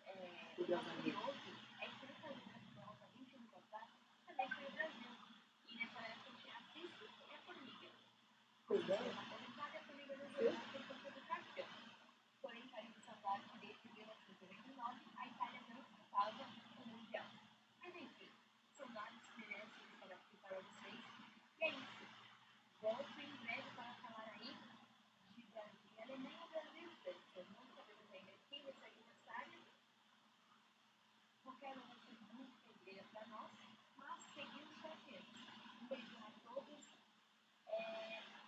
Speaker 6: é que a seleção da 20 anos atrás também foi o Brasil. E nessa época tinha a Cisco e a Formiga. A Formiga do Brasil por conta do cartão. Porém, para ressaltar que desde 1999 a Itália não disputava o Mundial. Mas enfim, são dados que merecem estar aqui para vocês. E é isso. Volto em breve para falar aí de Brasil e Alemanha, Brasil e França. Não sabemos ainda quem vai sair nessa área. Qualquer um vai ser muito pedreira para nós, mas seguimos confiantes. Um beijão a todos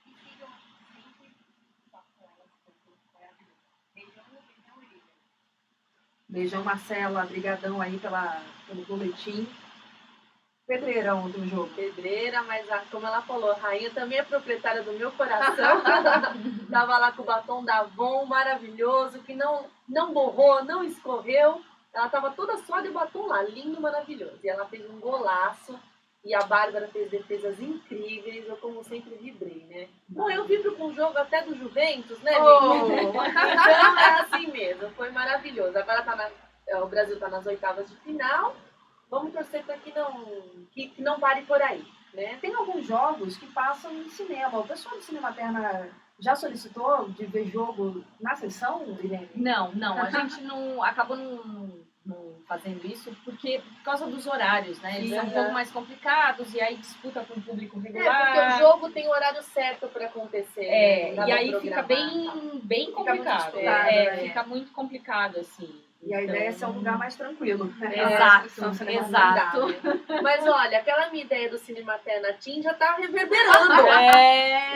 Speaker 6: e sigam sempre com elas, porque é maravilhoso. Beijão, Elisa.
Speaker 1: Beijão, Marcela. Brigadão aí pelo boletim. Pedreirão do jogo.
Speaker 2: Pedreira, mas como ela falou, a rainha também é proprietária do meu coração. Tava lá com o batom da Avon, maravilhoso, que não borrou, não escorreu. Ela tava toda só de batom lá, lindo, maravilhoso. E ela fez um golaço. E a Bárbara fez defesas incríveis. Eu, como sempre, vibrei, né? Bom, eu vibro com o jogo até do Juventus, né, amigo? Então é assim mesmo, foi maravilhoso. Agora o Brasil tá nas oitavas de final. Vamos torcer para que não pare por aí, né?
Speaker 1: Tem alguns jogos que passam em cinema. O pessoal do Cinema Terna já solicitou de ver jogo na sessão, Irene?
Speaker 3: Não, a gente acabou não fazendo isso por causa dos horários, né? Eles são um pouco mais complicados e aí disputa com o público regular.
Speaker 2: Porque o jogo tem horário certo para acontecer.
Speaker 3: E aí fica bem complicado. Fica muito complicado, assim.
Speaker 1: E a ideia é ser um lugar mais tranquilo. Né?
Speaker 3: Exato.
Speaker 2: Mas olha, aquela minha ideia do Cinema Terna Team já tá reverberando.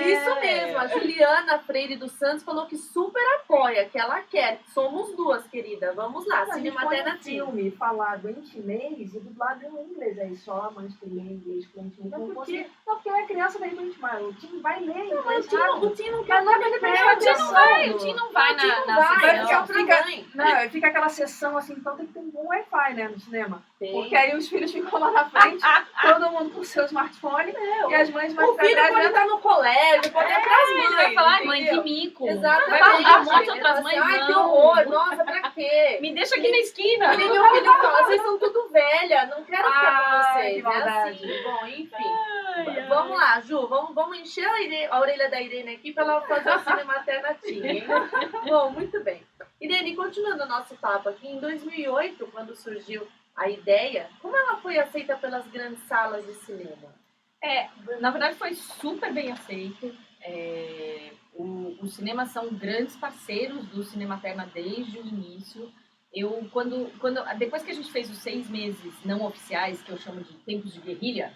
Speaker 2: Isso mesmo. A Juliana Freire dos Santos falou que super apoia, que ela quer. Somos duas, querida. Vamos lá, Cinema Terna Team.
Speaker 1: Filme falado em chinês e dublado em inglês. Aí só a mãe que lê inglês fluentemente. Porque a criança daí muito mais. O Tim vai ler inglês.
Speaker 2: O Tim não quer nada de
Speaker 3: O Tim não vai na sessão.
Speaker 1: Fica aquela sessão assim, então tem que ter um bom Wi-Fi, né, no cinema.
Speaker 2: Tem.
Speaker 1: Porque aí os filhos ficam lá na frente, todo mundo com o seu smartphone, e as mães mais
Speaker 2: o filho pode estar no colégio, pode ir atrás mães.
Speaker 3: Vai falar, mãe, que mico.
Speaker 2: Exatamente.
Speaker 3: Vai falar um monte de outras mães,
Speaker 2: ai, que horror, nossa, pra quê?
Speaker 3: Me deixa aqui na esquina.
Speaker 2: E meu filho fala, vocês são tudo velha, não quero ficar com vocês.
Speaker 1: Que maldade.
Speaker 2: Assim. Bom, enfim. vamos lá, Ju, vamos encher a orelha da Irene aqui para ela fazer o Cinematerna Teen, hein? Bom, muito bem. Irene, continuando o nosso papo aqui, em 2008, quando surgiu a ideia, como ela foi aceita pelas grandes salas de cinema?
Speaker 3: Na verdade foi super bem aceito. Os cinemas são grandes parceiros do Cinematerna desde o início. Depois que a gente fez os 6 meses não oficiais, que eu chamo de tempos de guerrilha,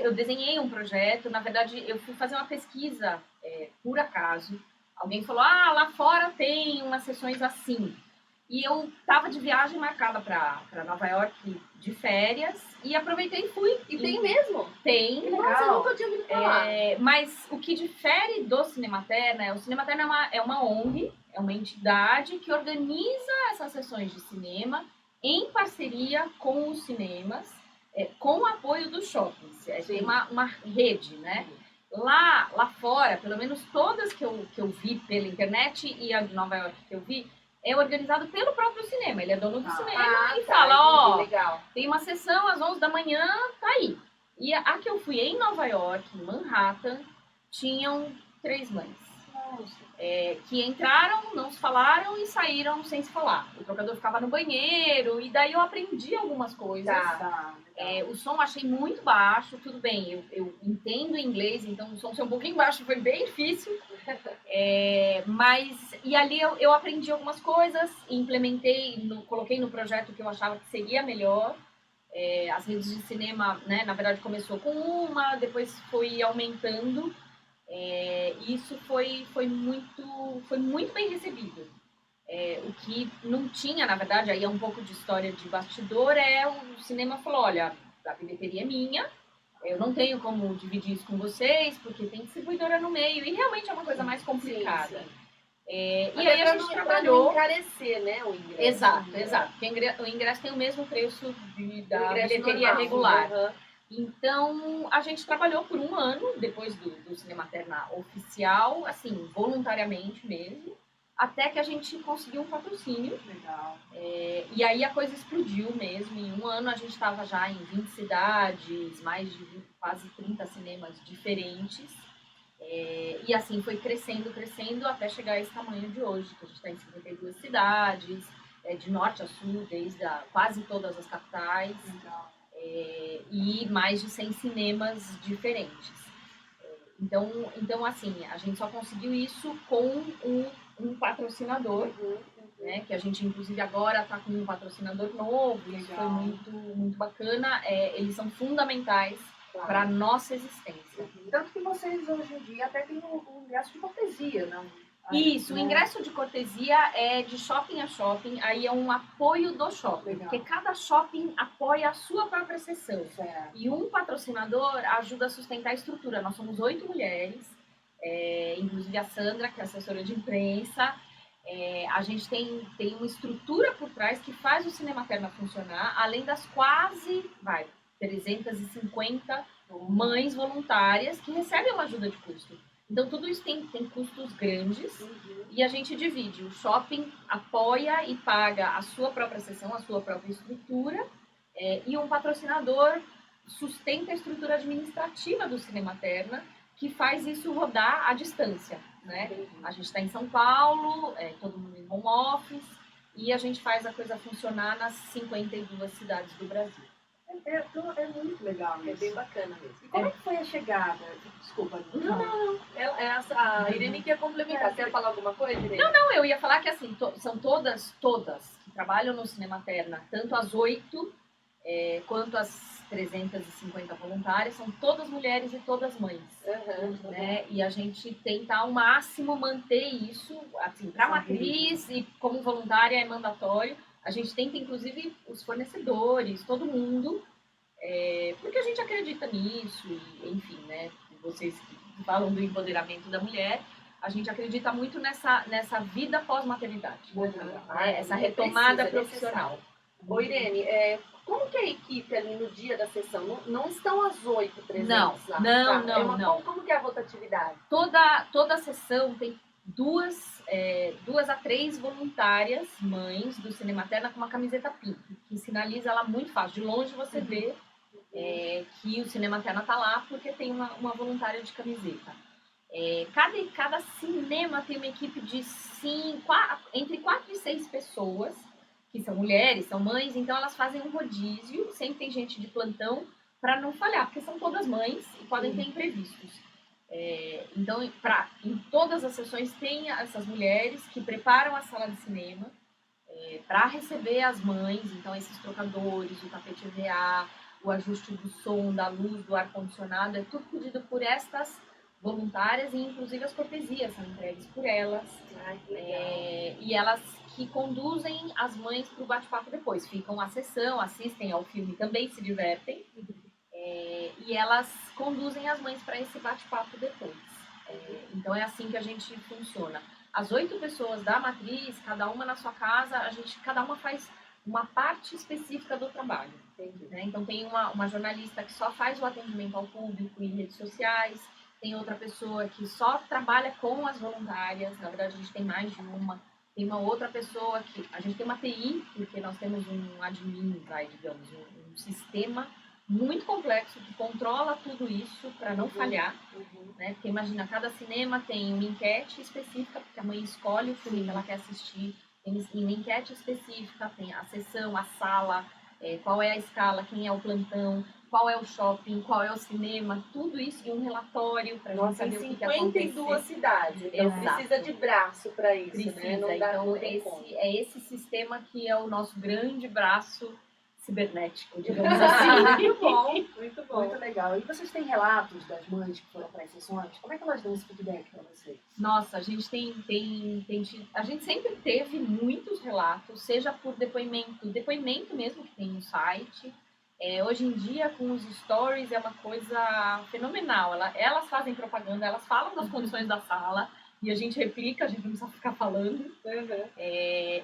Speaker 3: eu desenhei um projeto. Na verdade, eu fui fazer uma pesquisa por acaso. Alguém falou, lá fora tem umas sessões assim. E eu tava de viagem marcada para Nova York de férias e aproveitei e fui.
Speaker 2: E tem mesmo?
Speaker 3: Tem.
Speaker 2: Nossa, eu nunca tinha ouvido falar.
Speaker 3: Mas o que difere do Cinematerna o Cinematerna é uma ONG, é uma entidade que organiza essas sessões de cinema em parceria com os cinemas, com o apoio dos shoppings. Tem uma rede, né? Lá fora, pelo menos todas que eu vi pela internet e a de Nova York que eu vi, é organizado pelo próprio cinema. Ele é dono do cinema e fala,
Speaker 2: legal.
Speaker 3: Tem uma sessão às 11 da manhã, tá aí. E a que eu fui em Nova York, em Manhattan, tinham 3 mães. Que entraram, não se falaram e saíram sem se falar. O trocador ficava no banheiro e daí eu aprendi algumas coisas. O som achei muito baixo, tudo bem, eu entendo inglês, então o som ser um pouquinho baixo foi bem difícil. E ali eu aprendi algumas coisas, implementei, coloquei no projeto que eu achava que seria melhor. As redes de cinema, né, na verdade começou com uma, depois foi aumentando. Isso foi muito bem recebido. O que não tinha, na verdade, aí é um pouco de história de bastidor, o cinema falou, olha, a bilheteria é minha, eu não tenho como dividir isso com vocês, porque tem distribuidora no meio, e realmente é uma coisa mais complicada.
Speaker 2: Sim.
Speaker 3: E aí a gente trabalhou...
Speaker 2: Pra não encarecer, né, o ingresso.
Speaker 3: Exato. Porque o ingresso tem o mesmo preço da bilheteria
Speaker 2: normal,
Speaker 3: regular.
Speaker 2: Uhum.
Speaker 3: Então, a gente trabalhou por 1 ano, depois do Cinematerna oficial, assim, voluntariamente mesmo, até que a gente conseguiu um patrocínio.
Speaker 1: Legal.
Speaker 3: E aí a coisa explodiu mesmo. Em 1 ano a gente estava já em 20 cidades, mais de quase 30 cinemas diferentes. E assim foi crescendo, até chegar a esse tamanho de hoje, que a gente está em 52 cidades, de norte a sul, desde quase todas as capitais.
Speaker 1: Legal.
Speaker 3: E mais de 100 cinemas diferentes. Então, assim, a gente só conseguiu isso com um patrocinador, né, que a gente, inclusive, agora está com um patrocinador novo, isso foi muito, muito bacana. Eles são fundamentais para a nossa existência.
Speaker 1: Tanto que vocês, hoje em dia, até têm um ingresso de cortesia, não?
Speaker 3: Isso, o ingresso de cortesia é de shopping a shopping, aí é um apoio do shopping,
Speaker 1: Legal.
Speaker 3: porque cada shopping apoia a sua própria sessão.
Speaker 1: Certo.
Speaker 3: E um patrocinador ajuda a sustentar a estrutura. Nós somos 8 mulheres, inclusive a Sandra, que é assessora de imprensa. A gente tem uma estrutura por trás que faz o Cinematerna funcionar, além das quase 350 mães voluntárias que recebem uma ajuda de custo. Então, tudo isso tem custos grandes e a gente divide. O shopping apoia e paga a sua própria sessão, a sua própria estrutura, e um patrocinador sustenta a estrutura administrativa do Cinematerna, que faz isso rodar à distância, né? A gente está em São Paulo, todo mundo em home office, e a gente faz a coisa funcionar nas 52 cidades do Brasil.
Speaker 1: É muito legal isso.
Speaker 2: É bem bacana mesmo.
Speaker 1: E como é que foi a chegada? Desculpa.
Speaker 2: Não. A Irene quer complementar. Você ia falar alguma coisa, Irene?
Speaker 3: Não, eu ia falar que assim, são todas que trabalham no Cinematerna, tanto as 8 quanto as 350 voluntárias, são todas mulheres e todas mães. Né? E a gente tenta ao máximo manter isso, assim, para matriz e como voluntária é mandatório. A gente tenta, inclusive, os fornecedores, todo mundo, porque a gente acredita nisso, e, enfim, né, vocês que falam do empoderamento da mulher, a gente acredita muito nessa vida pós-maternidade, essa retomada profissional.
Speaker 2: Ô, Irene, como que é a equipe ali no dia da sessão? Não estão as 8 presentes lá?
Speaker 3: Não.
Speaker 2: Como que é a rotatividade?
Speaker 3: Toda a sessão tem 2 a 3 voluntárias, mães do Cinematerna, com uma camiseta pink, que sinaliza ela muito fácil. De longe você vê que o Cinema Terna tá lá porque tem uma voluntária de camiseta. Cada cinema tem uma equipe de entre 4 e 6 pessoas, que são mulheres, são mães, então elas fazem um rodízio, sempre tem gente de plantão para não falhar, porque são todas mães e podem ter imprevistos. Então, em todas as sessões tem essas mulheres que preparam a sala de cinema para receber as mães, então esses trocadores, o tapete EVA, o ajuste do som, da luz, do ar-condicionado, é tudo pedido por estas voluntárias e inclusive as cortesias são entregues por elas.
Speaker 2: Ai, que legal.
Speaker 3: E elas que conduzem as mães para o bate-papo depois. Ficam à sessão, assistem ao filme, também se divertem. E elas conduzem as mães para esse bate-papo depois. Então é assim que a gente funciona. As 8 pessoas da matriz, cada uma na sua casa, cada uma faz uma parte específica do trabalho. Né? Então tem uma jornalista que só faz o atendimento ao público em redes sociais, tem outra pessoa que só trabalha com as voluntárias, na verdade a gente tem mais de uma, tem uma outra pessoa que, a gente tem uma TI, porque nós temos um admin, digamos, um sistema muito complexo que controla tudo isso para não falhar, né? Porque imagina, cada cinema tem uma enquete específica, porque a mãe escolhe o filme que ela quer assistir, tem uma enquete específica, tem a sessão, a sala, qual é a escala, quem é o plantão, qual é o shopping, qual é o cinema, tudo isso e um relatório para a gente saber o que aconteceu.
Speaker 2: 52 cidades, então
Speaker 3: Exato.
Speaker 2: Precisa de braço para isso,
Speaker 3: Precisa,
Speaker 2: né? Não dá,
Speaker 3: então
Speaker 2: não tem como.
Speaker 3: esse sistema que é o nosso grande braço cibernético, digamos assim.
Speaker 2: Muito bom, muito bom.
Speaker 1: Muito legal. E vocês têm relatos das mães que foram para as sessões? Como é que elas dão esse feedback para vocês?
Speaker 3: Nossa, a gente a gente sempre teve muitos relatos, seja por depoimento mesmo que tem no site. Hoje em dia, com os stories, é uma coisa fenomenal. Elas fazem propaganda, elas falam das condições da sala e a gente replica, a gente não precisa ficar falando.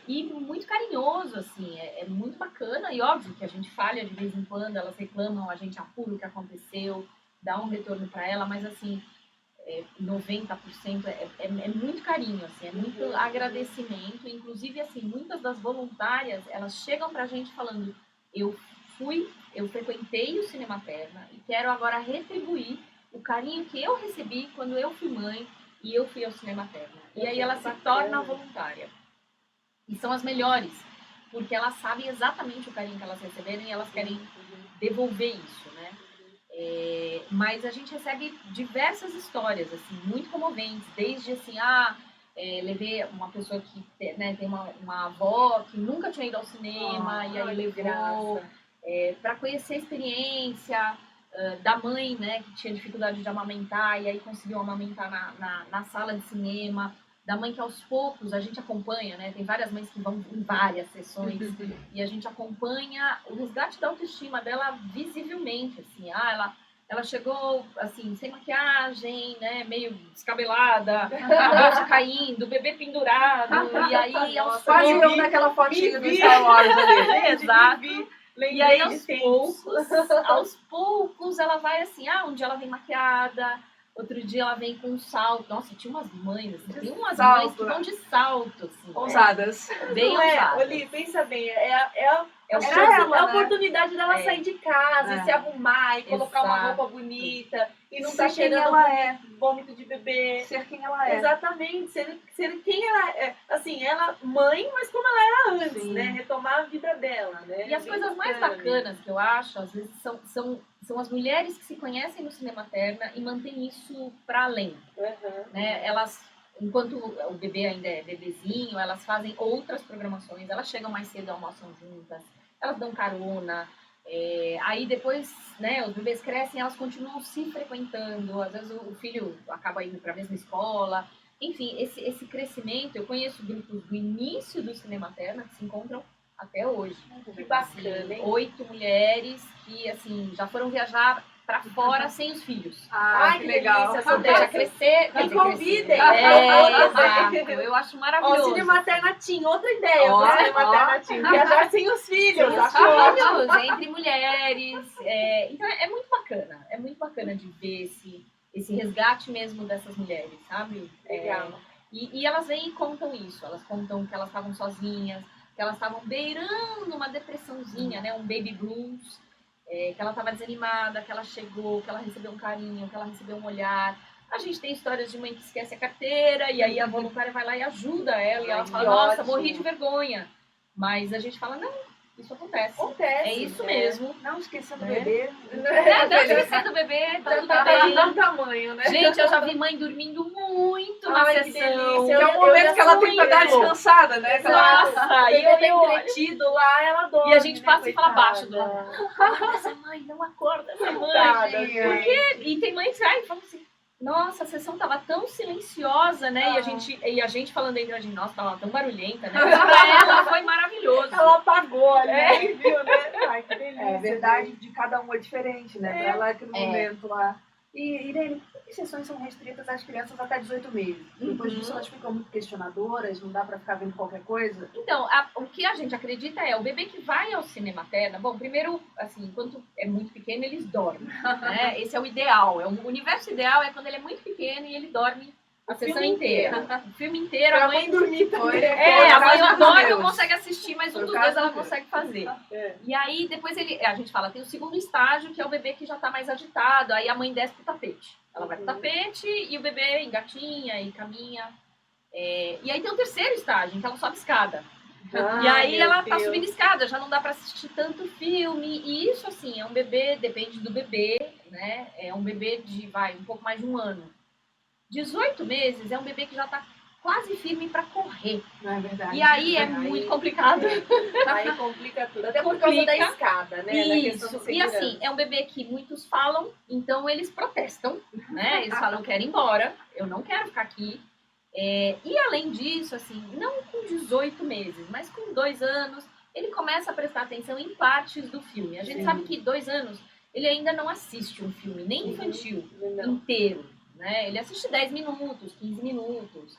Speaker 3: E muito carinhoso, assim, é muito bacana. E óbvio que a gente falha de vez em quando, elas reclamam, a gente apura o que aconteceu, dá um retorno para ela, mas assim, 90% é muito carinho, assim, é muito agradecimento. Inclusive, assim, muitas das voluntárias, elas chegam pra gente falando, eu frequentei o Cinema Terna e quero agora retribuir o carinho que eu recebi quando eu fui mãe e eu fui ao Cinema Terna. E aí ela se torna voluntária. E são as melhores, porque elas sabem exatamente o carinho que elas receberam e elas querem devolver isso, né? Mas a gente recebe diversas histórias, assim, muito comoventes, desde assim, levei uma pessoa que, né, tem uma avó que nunca tinha ido ao cinema e aí levou para conhecer a experiência da mãe, né, que tinha dificuldade de amamentar e aí conseguiu amamentar na sala de cinema, da mãe que aos poucos a gente acompanha, né, tem várias mães que vão em várias sessões e a gente acompanha o resgate da autoestima dela visivelmente, assim, ela chegou, assim, sem maquiagem, né, meio descabelada, a bolsa caindo, o bebê pendurado, e aí aos
Speaker 1: Quase eu naquela fotinha do Star Wars ali.
Speaker 3: Exato. E aí, aos poucos, ela vai assim, um dia ela vem maquiada, outro dia ela vem com um salto. Nossa, tinha umas mães, assim, tem umas mães que vão de salto, assim.
Speaker 1: Ousadas.
Speaker 3: Bem ousadas.
Speaker 2: Oli, pensa bem, é
Speaker 1: a
Speaker 2: oportunidade dela sair de casa, e se arrumar, e colocar uma
Speaker 3: Exato.
Speaker 2: roupa bonita, e não
Speaker 1: Ser
Speaker 2: tá
Speaker 1: quem
Speaker 2: cheirando
Speaker 1: ela é.
Speaker 2: vômito de bebê.
Speaker 1: Ser quem ela é.
Speaker 2: Exatamente, ser quem ela é. Assim, ela mãe, mas como ela era antes,
Speaker 1: Sim.
Speaker 2: né? Retomar a vida dela, né?
Speaker 3: E as coisas mais bacanas que eu acho, às vezes, são as mulheres que se conhecem no Cinema Terna e mantêm isso para além. Né? Elas, enquanto o bebê ainda é bebezinho, elas fazem outras programações, elas chegam mais cedo, almoçam juntas, elas dão carona. Aí depois, né, os bebês crescem, elas continuam se frequentando, às vezes o filho acaba indo para a mesma escola. Enfim, esse crescimento, eu conheço grupos do início do Cinema Terna que se encontram até hoje.
Speaker 2: Que bacana, hein?
Speaker 3: 8 mulheres que, assim, já foram viajar pra fora sem os filhos.
Speaker 2: Ai, que legal.
Speaker 3: Deixa crescer.
Speaker 2: Me convidem.
Speaker 3: Exato. Eu acho
Speaker 2: Ó,
Speaker 3: maravilhoso.
Speaker 2: o Cinema Terna Team, outra ideia do
Speaker 3: Ó,
Speaker 2: Cinema Terna Team. Viajar sem os filhos.
Speaker 3: Os
Speaker 2: Acho ótimo.
Speaker 3: filhos, entre mulheres. Então é muito bacana. É muito bacana de ver esse resgate mesmo dessas mulheres, sabe?
Speaker 2: Legal.
Speaker 3: E elas vêm e contam isso. Elas contam que elas estavam sozinhas, que elas estavam beirando uma depressãozinha, né? Um baby blues. que ela estava desanimada, que ela chegou, que ela recebeu um carinho, que ela recebeu um olhar. A gente tem histórias de mãe que esquece a carteira e aí a voluntária vai lá e ajuda ela. E ela fala, nossa, morri de vergonha. Mas a gente fala, não, isso acontece.
Speaker 2: Acontece.
Speaker 3: É isso mesmo.
Speaker 1: Não esquecendo do bebê.
Speaker 3: Não esquecendo do bebê, tá tudo
Speaker 2: Tá
Speaker 3: bem.
Speaker 2: do tamanho, né?
Speaker 3: Gente, eu já vi mãe dormindo muito na
Speaker 2: Ai, que
Speaker 3: sessão.
Speaker 2: delícia.
Speaker 1: Que é o momento que ela tem pra dar descansada, né? Que ela-
Speaker 3: Nossa,
Speaker 2: O
Speaker 3: e
Speaker 2: bebê tá
Speaker 3: eu olho.
Speaker 2: entretido lá, ela dorme.
Speaker 3: E a gente
Speaker 2: né,
Speaker 3: passa e fala
Speaker 2: coitada?
Speaker 3: baixo do lado. Acorda essa mãe, não acorda essa mãe.
Speaker 2: Tadinha.
Speaker 3: Porque, e tem mães que ai, falam assim, nossa, a sessão tava tão silenciosa, né? E a gente falando entre a gente, nossa, tava tão barulhenta, né? Mas pra ela foi maravilhoso.
Speaker 2: Ela apagou ali, viu, né? Ai, que delícia.
Speaker 1: É verdade, de cada um é diferente, né? Pra ela aquele
Speaker 3: É.
Speaker 1: momento lá. E Irene, por que as sessões são restritas às crianças até 18 meses? Depois disso elas ficam muito questionadoras, não dá pra ficar vendo qualquer coisa?
Speaker 3: Então, o que a gente acredita é, o bebê que vai ao cinema materna, bom, primeiro, assim, enquanto é muito pequeno, eles dormem, né? Esse é o ideal, o universo ideal é quando ele é muito pequeno e ele dorme a sessão
Speaker 2: filme
Speaker 3: inteira. O filme inteiro,
Speaker 2: Pra
Speaker 3: a mãe...
Speaker 2: mãe dormir também.
Speaker 3: a mãe
Speaker 1: caso
Speaker 3: não
Speaker 1: dos
Speaker 3: dorme,
Speaker 1: meus.
Speaker 3: não consegue assistir, mas
Speaker 1: Foi
Speaker 3: um
Speaker 1: o
Speaker 3: dos
Speaker 1: caso
Speaker 3: dois ela
Speaker 1: dos meus.
Speaker 3: consegue fazer.
Speaker 2: É.
Speaker 3: E aí, depois a gente fala, tem o segundo estágio, que é o bebê que já tá mais agitado, aí a mãe desce pro tapete. Ela vai pro tapete e o bebê engatinha e caminha. E aí tem o terceiro estágio, então ela sobe escada. E aí ela tá subindo escada, já não dá pra assistir tanto filme. E isso, assim, é um bebê, depende do bebê, né? É um bebê de, um pouco mais de 1 ano. 18 meses é um bebê que já tá quase firme pra correr.
Speaker 1: Não é verdade?
Speaker 3: E aí é muito complicado.
Speaker 2: Aí complica tudo. Até por causa da escada, né? Da questão de
Speaker 3: Isso. E
Speaker 2: segurança.
Speaker 3: assim, é um bebê que muitos falam, então eles protestam, né? Eles falam, eu quero ir embora, eu não quero ficar aqui. E além disso, assim, não com 18 meses, mas com 2 anos, ele começa a prestar atenção em partes do filme. A gente sabe que 2 anos, ele ainda não assiste um filme, nem infantil,
Speaker 2: Não.
Speaker 3: inteiro, né? Ele assiste 10 minutos, 15 minutos.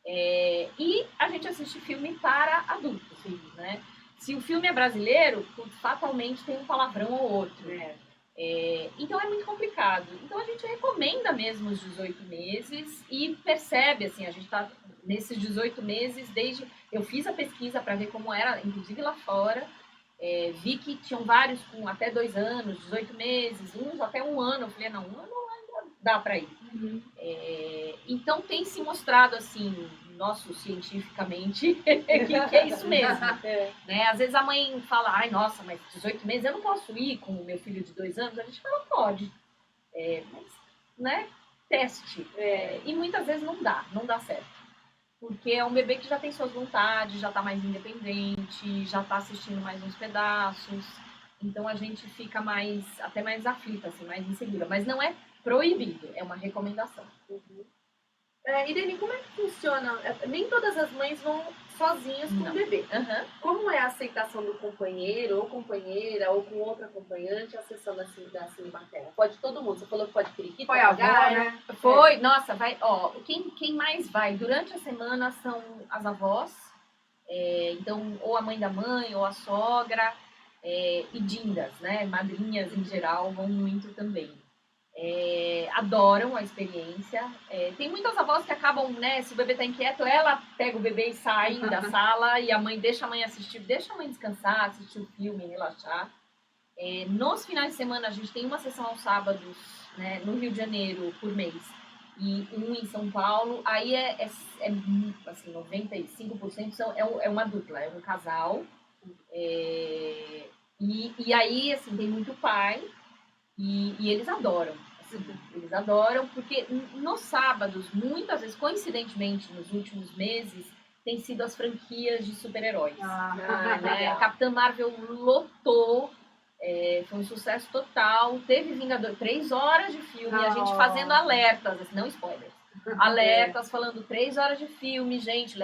Speaker 3: E a gente assiste filme para adultos, né? Se o filme é brasileiro, fatalmente tem um palavrão ou outro. Então é muito complicado. Então a gente recomenda mesmo os 18 meses e percebe, assim, a gente está nesses 18 meses, desde... Eu fiz a pesquisa para ver como era, inclusive lá fora, vi que tinham vários com até 2 anos, 18 meses, uns até 1 ano. Eu falei, não, 1 ano ainda dá para ir. Então tem se mostrado, assim, cientificamente, que é isso mesmo. Né? Às vezes a mãe fala, ai, nossa, mas 18 meses eu não posso ir com o meu filho de 2 anos. A gente fala, pode. Mas, né, teste. E muitas vezes não dá certo. Porque é um bebê que já tem suas vontades, já tá mais independente, já tá assistindo mais uns pedaços. Então a gente fica até mais aflita, assim, mais insegura. Mas não é proibido, é uma recomendação.
Speaker 2: Irene, como é que funciona? Nem todas as mães vão sozinhas com o bebê. Como é a aceitação do companheiro ou companheira ou com outra acompanhante a sessão da cinematerna? Pode todo mundo? Você falou que pode periquito,
Speaker 1: Foi a avó,
Speaker 2: papagaio.
Speaker 1: né?
Speaker 3: Foi, nossa, quem mais vai durante a semana são as avós, então ou a mãe da mãe ou a sogra, e dindas, né, madrinhas em geral vão muito também. Adoram a experiência. Tem muitas avós que acabam, né, se o bebê tá inquieto, ela pega o bebê e sai da sala e a mãe deixa a mãe assistir, deixa a mãe descansar, assistir o filme, relaxar. Nos finais de semana a gente tem uma sessão aos sábados, né, no Rio de Janeiro por mês e um em São Paulo. Aí assim, 95% é uma dupla, é um casal. E aí, assim, tem muito pai e eles adoram. Assim, eles adoram porque nos sábados, muitas vezes, coincidentemente, nos últimos meses, tem sido as franquias de super-heróis. Né? Capitã Marvel lotou, foi um sucesso total. Teve Vingador, 3 horas de filme, a gente fazendo alertas, assim, não spoilers. Alertas, falando 3 horas de filme, gente,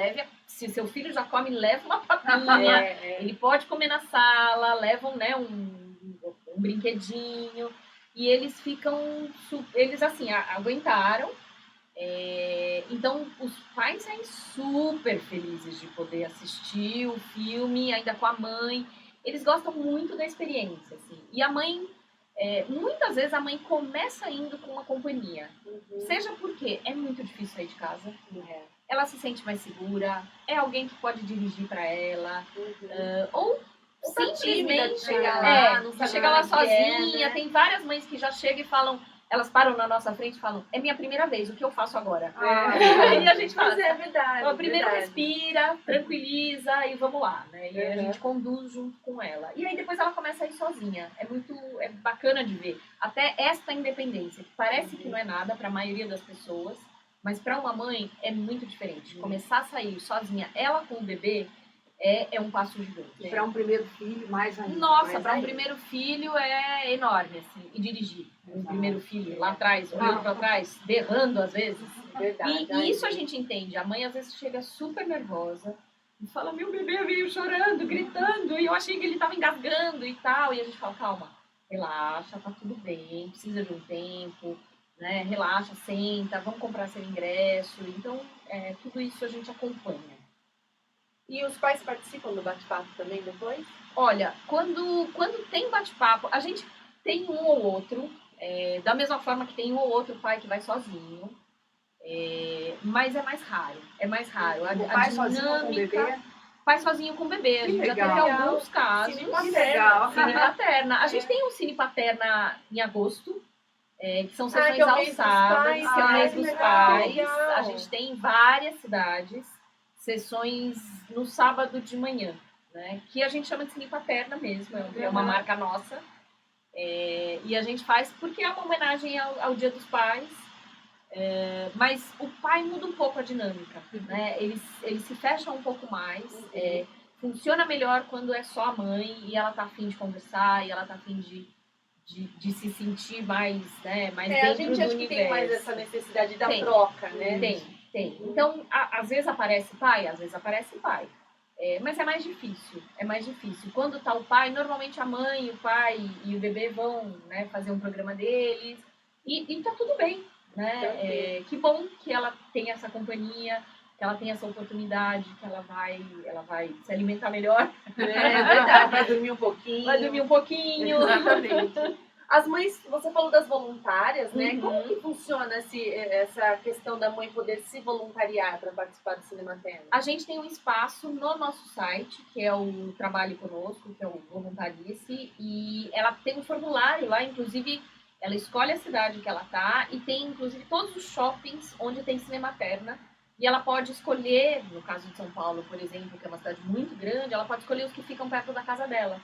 Speaker 3: se seu filho já come, leva uma papinha, ele pode comer na sala, levam, né, um brinquedinho, e eles ficam, eles assim, aguentaram. Então os pais saem super felizes de poder assistir o filme, ainda com a mãe. Eles gostam muito da experiência, assim. E a mãe, muitas vezes a mãe começa indo com uma companhia. Seja porque é muito difícil sair de casa, ela se sente mais segura, é alguém que pode dirigir para ela, ou simplesmente
Speaker 2: chegar lá, não
Speaker 3: de
Speaker 2: sabe
Speaker 3: chegar lá
Speaker 2: onde é,
Speaker 3: sozinha.
Speaker 2: né?
Speaker 3: Tem várias mães que já chegam e falam, elas param na nossa frente e falam, é minha primeira vez, o que eu faço agora? E a gente fala,
Speaker 2: Mas é verdade.
Speaker 3: então, primeiro
Speaker 2: verdade.
Speaker 3: respira, tranquiliza e vamos lá, né? E aí a
Speaker 2: Uhum.
Speaker 3: gente conduz junto com ela. E aí depois ela começa a ir sozinha. É bacana de ver. Até esta independência, que parece que não é nada para a maioria das pessoas, mas para uma mãe é muito diferente. Começar a sair sozinha, ela com o bebê, é um passo gigante.
Speaker 1: E para um primeiro filho, mais ainda.
Speaker 3: Nossa,
Speaker 1: mais
Speaker 3: para um
Speaker 1: ainda.
Speaker 3: primeiro filho é enorme, assim, e dirigir. Um
Speaker 1: Exato.
Speaker 3: primeiro filho lá atrás, olhando para trás, berrando às vezes.
Speaker 2: Verdade.
Speaker 3: E isso a gente entende. A mãe às vezes chega super nervosa e fala, meu bebê veio chorando, gritando, e eu achei que ele estava engasgando e tal. E a gente fala, calma, relaxa, tá tudo bem, precisa de um tempo, né? Relaxa, senta, vamos comprar seu ingresso. Então, tudo isso a gente acompanha.
Speaker 2: E os pais participam do bate-papo também depois?
Speaker 3: Olha, quando tem bate-papo, a gente tem um ou outro, da mesma forma que tem um ou outro pai que vai sozinho, mas é mais raro. É mais raro.
Speaker 1: O pai sozinho com o bebê.
Speaker 3: Pai sozinho com o bebê. A
Speaker 1: Que
Speaker 3: gente já
Speaker 1: legal.
Speaker 3: teve alguns casos.
Speaker 2: Cine
Speaker 1: Que
Speaker 2: paterna.
Speaker 1: legal.
Speaker 3: Cine paterna. A gente tem um cine paterna em agosto, que são sessões
Speaker 2: que é o
Speaker 3: aos
Speaker 2: mês dos
Speaker 3: sábados,
Speaker 2: pais.
Speaker 3: que é o mês
Speaker 2: que
Speaker 3: dos
Speaker 2: legal,
Speaker 3: pais.
Speaker 2: legal.
Speaker 3: A gente tem em várias cidades sessões no sábado de manhã, né? Que a gente chama de cine paterna mesmo, é uma marca nossa. E a gente faz porque é uma homenagem ao Dia dos Pais. Mas o pai muda um pouco a dinâmica, né? Eles se fecham um pouco mais. Funciona melhor quando é só a mãe e ela tá afim de conversar e ela tá afim de se sentir mais, né, mais dentro
Speaker 2: a gente
Speaker 3: do
Speaker 2: acho que tem mais
Speaker 3: universo.
Speaker 2: essa necessidade da
Speaker 3: Tem.
Speaker 2: troca, né?
Speaker 3: Tem. Então, às vezes aparece pai, às vezes aparece pai. Mas é mais difícil, Quando tá o pai, normalmente a mãe, o pai e o bebê vão, né, fazer um programa deles e tá tudo bem, né? Que bom que ela tem essa companhia, que ela tem essa oportunidade, que ela vai se alimentar melhor,
Speaker 2: É verdade, vai dormir um pouquinho.
Speaker 3: vai dormir um pouquinho.
Speaker 2: Exatamente. As mães, você falou das voluntárias, né?
Speaker 3: Uhum.
Speaker 2: Como que funciona essa questão da mãe poder se voluntariar para participar do Cinema Terna?
Speaker 3: A gente tem um espaço no nosso site, que é o Trabalhe Conosco, que é o Voluntarice, e ela tem um formulário lá, inclusive ela escolhe a cidade que ela tá e tem inclusive todos os shoppings onde tem Cinema Terna. E ela pode escolher, no caso de São Paulo, por exemplo, que é uma cidade muito grande, ela pode escolher os que ficam perto da casa dela.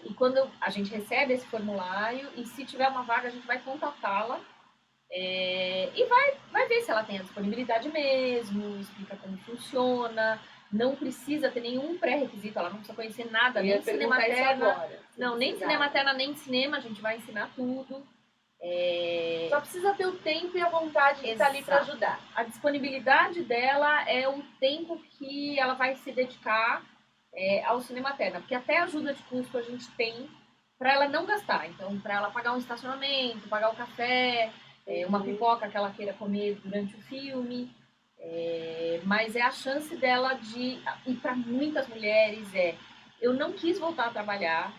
Speaker 3: E quando a gente recebe esse formulário, e se tiver uma vaga, a gente vai contatá-la e vai ver se ela tem a disponibilidade mesmo, explica como funciona. Não precisa ter nenhum pré-requisito, ela não precisa conhecer nada, nem de Cinema Terna. Não, nem de Cinema Terna, nem de cinema, a gente vai ensinar tudo.
Speaker 2: Só precisa ter o tempo e a vontade de estar ali para ajudar.
Speaker 3: A disponibilidade dela é o tempo que ela vai se dedicar ao Cinema Terna, porque até ajuda de custo a gente tem para ela não gastar. Então, para ela pagar um estacionamento, pagar o café, uma pipoca que ela queira comer durante o filme. Mas é a chance dela e para muitas mulheres eu não quis voltar a trabalhar,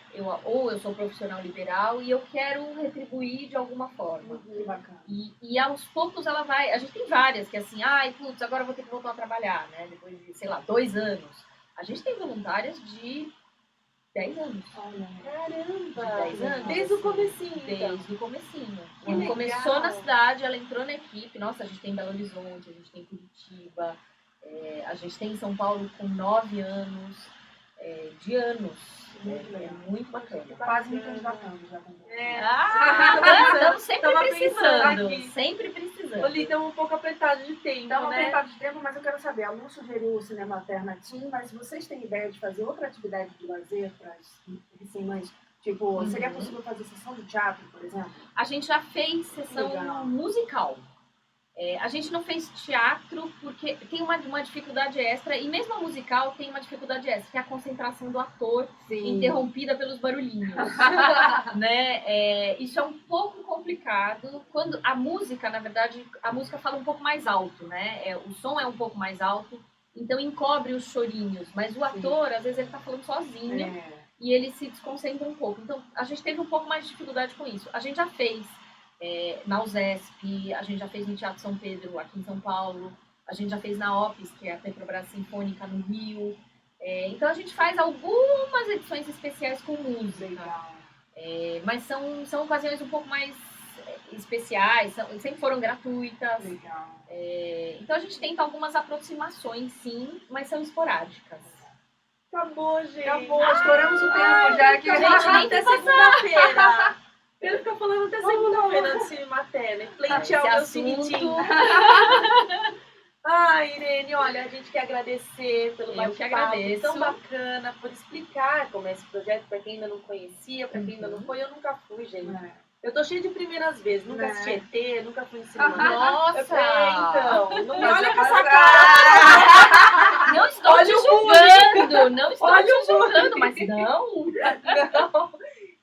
Speaker 3: ou eu sou profissional liberal e eu quero retribuir de alguma forma.
Speaker 1: Que bacana.
Speaker 3: E aos poucos ela vai. A gente tem várias que é assim, agora eu vou ter que voltar a trabalhar, né? Depois de, 2 anos. A gente tem voluntárias de 10 anos.
Speaker 2: Caramba!
Speaker 3: De 10 anos.
Speaker 2: Desde o comecinho, então.
Speaker 3: Desde o comecinho.
Speaker 2: Que
Speaker 3: Quando
Speaker 2: legal.
Speaker 3: começou na cidade, ela entrou na equipe. Nossa, a gente tem em Belo Horizonte, a gente tem em Curitiba, a gente tem em São Paulo com 9 anos. De anos.
Speaker 1: Muito legal.
Speaker 3: Muito bacana.
Speaker 1: Quase me candidatando já também.
Speaker 3: Estamos sempre
Speaker 2: Tava
Speaker 3: precisando.
Speaker 2: pensando aqui.
Speaker 3: Sempre precisando.
Speaker 2: Oli, estamos um pouco apertado de tempo,
Speaker 1: Dá uma
Speaker 2: né?
Speaker 1: apertada de tempo, mas eu quero saber, a Lu sugeriu o Cinema Terna Team, mas vocês têm ideia de fazer outra atividade de lazer para as recém-mães? Tipo, seria possível fazer sessão de teatro, por exemplo?
Speaker 3: A gente já fez sessão
Speaker 1: Legal.
Speaker 3: musical. A gente não fez teatro porque tem uma dificuldade extra, e mesmo a musical tem uma dificuldade extra, que é a concentração do ator interrompida pelos barulhinhos. Né? Isso é um pouco complicado. Quando a música, na verdade, a música fala um pouco mais alto, né? O som é um pouco mais alto, então encobre os chorinhos, mas o ator, às vezes, ele tá falando sozinho e ele se desconcentra um pouco. Então, a gente teve um pouco mais de dificuldade com isso. A gente já fez na USESP, a gente já fez no Teatro São Pedro, aqui em São Paulo, a gente já fez na OPS, que é a Petrobras Sinfônica, no Rio. Então a gente faz algumas edições especiais com música.
Speaker 1: Legal.
Speaker 3: Mas são ocasiões um pouco mais especiais, sempre foram gratuitas.
Speaker 1: Legal.
Speaker 3: Então a gente tenta algumas aproximações, sim, mas são esporádicas.
Speaker 2: Acabou, gente.
Speaker 1: Acabou, estouramos o tempo já aqui.
Speaker 2: Gente, nem até segunda-feira. Ele fica falando até segunda-feira no Cine Materna. Pleitear o meu
Speaker 3: Esse assunto-
Speaker 2: seguidinho. Ai, Irene, olha, a gente quer agradecer pelo
Speaker 3: Eu que
Speaker 2: bate-papo
Speaker 3: agradeço.
Speaker 2: tão bacana, por explicar como é esse projeto, para quem ainda não conhecia, para quem ainda não foi. Eu nunca fui, gente. Eu tô cheia de primeiras vezes. Nunca assisti ET, nunca fui no cinema.
Speaker 3: Nossa!
Speaker 2: Então, não me
Speaker 1: Mas
Speaker 2: olha
Speaker 1: é
Speaker 2: com essa
Speaker 1: casar.
Speaker 2: cara.
Speaker 3: Não estou
Speaker 2: Olha
Speaker 3: te
Speaker 2: o
Speaker 3: julgando, não estou
Speaker 2: Olha
Speaker 3: te
Speaker 2: o
Speaker 3: julgando, mas não.
Speaker 2: Não.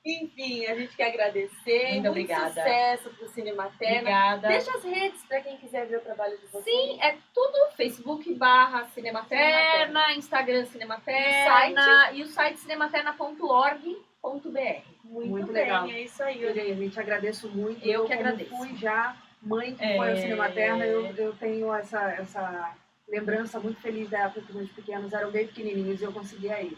Speaker 2: Enfim, a gente quer agradecer.
Speaker 3: Muito obrigada.
Speaker 2: Sucesso pro Cine Materna.
Speaker 3: Obrigada.
Speaker 2: Deixa as redes para quem quiser ver o trabalho de vocês.
Speaker 3: Sim, é tudo Facebook/Cinematerna, Instagram Cinematerna e o site cinematerna.org.br.
Speaker 1: Muito
Speaker 2: bem,
Speaker 1: legal.
Speaker 2: é isso aí.
Speaker 1: Irene, te agradeço muito.
Speaker 3: Eu que
Speaker 1: como
Speaker 3: agradeço.
Speaker 1: fui já mãe que foi ao Cinematerna, eu tenho essa lembrança muito feliz da época que meus pequenos eram bem pequenininhos e eu conseguia ir.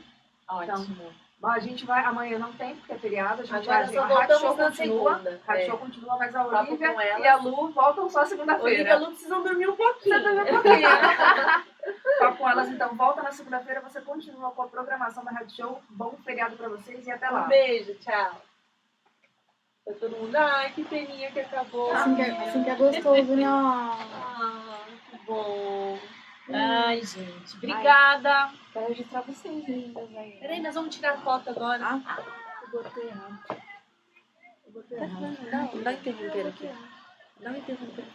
Speaker 3: Ótimo.
Speaker 1: A gente vai, amanhã não tem, porque é feriado, a gente
Speaker 2: Agora
Speaker 1: vai,
Speaker 2: só
Speaker 1: a Rádio Show
Speaker 2: voltamos na
Speaker 1: continua,
Speaker 2: segunda.
Speaker 1: a Rádio Show continua, mas a
Speaker 2: Papo
Speaker 1: Olivia
Speaker 2: com elas.
Speaker 1: e a Lu voltam só
Speaker 2: Olivia e
Speaker 1: segunda-feira.
Speaker 2: a Lu precisam dormir um pouquinho.
Speaker 1: Um pouquinho. Papo com elas, então, volta na segunda-feira, você continua com a programação da Rádio Show. Bom feriado pra vocês e até lá.
Speaker 2: Um beijo, tchau. Tá todo mundo, ai, que peninha que acabou.
Speaker 5: Assim que é gostoso, né?
Speaker 2: Que bom.
Speaker 3: Ai, gente, obrigada.
Speaker 5: Quero registrar vocês lindas aí.
Speaker 2: Peraí, nós vamos tirar foto agora.
Speaker 5: Eu botei errado.
Speaker 2: Dá um interromper aqui. Dá um interromper.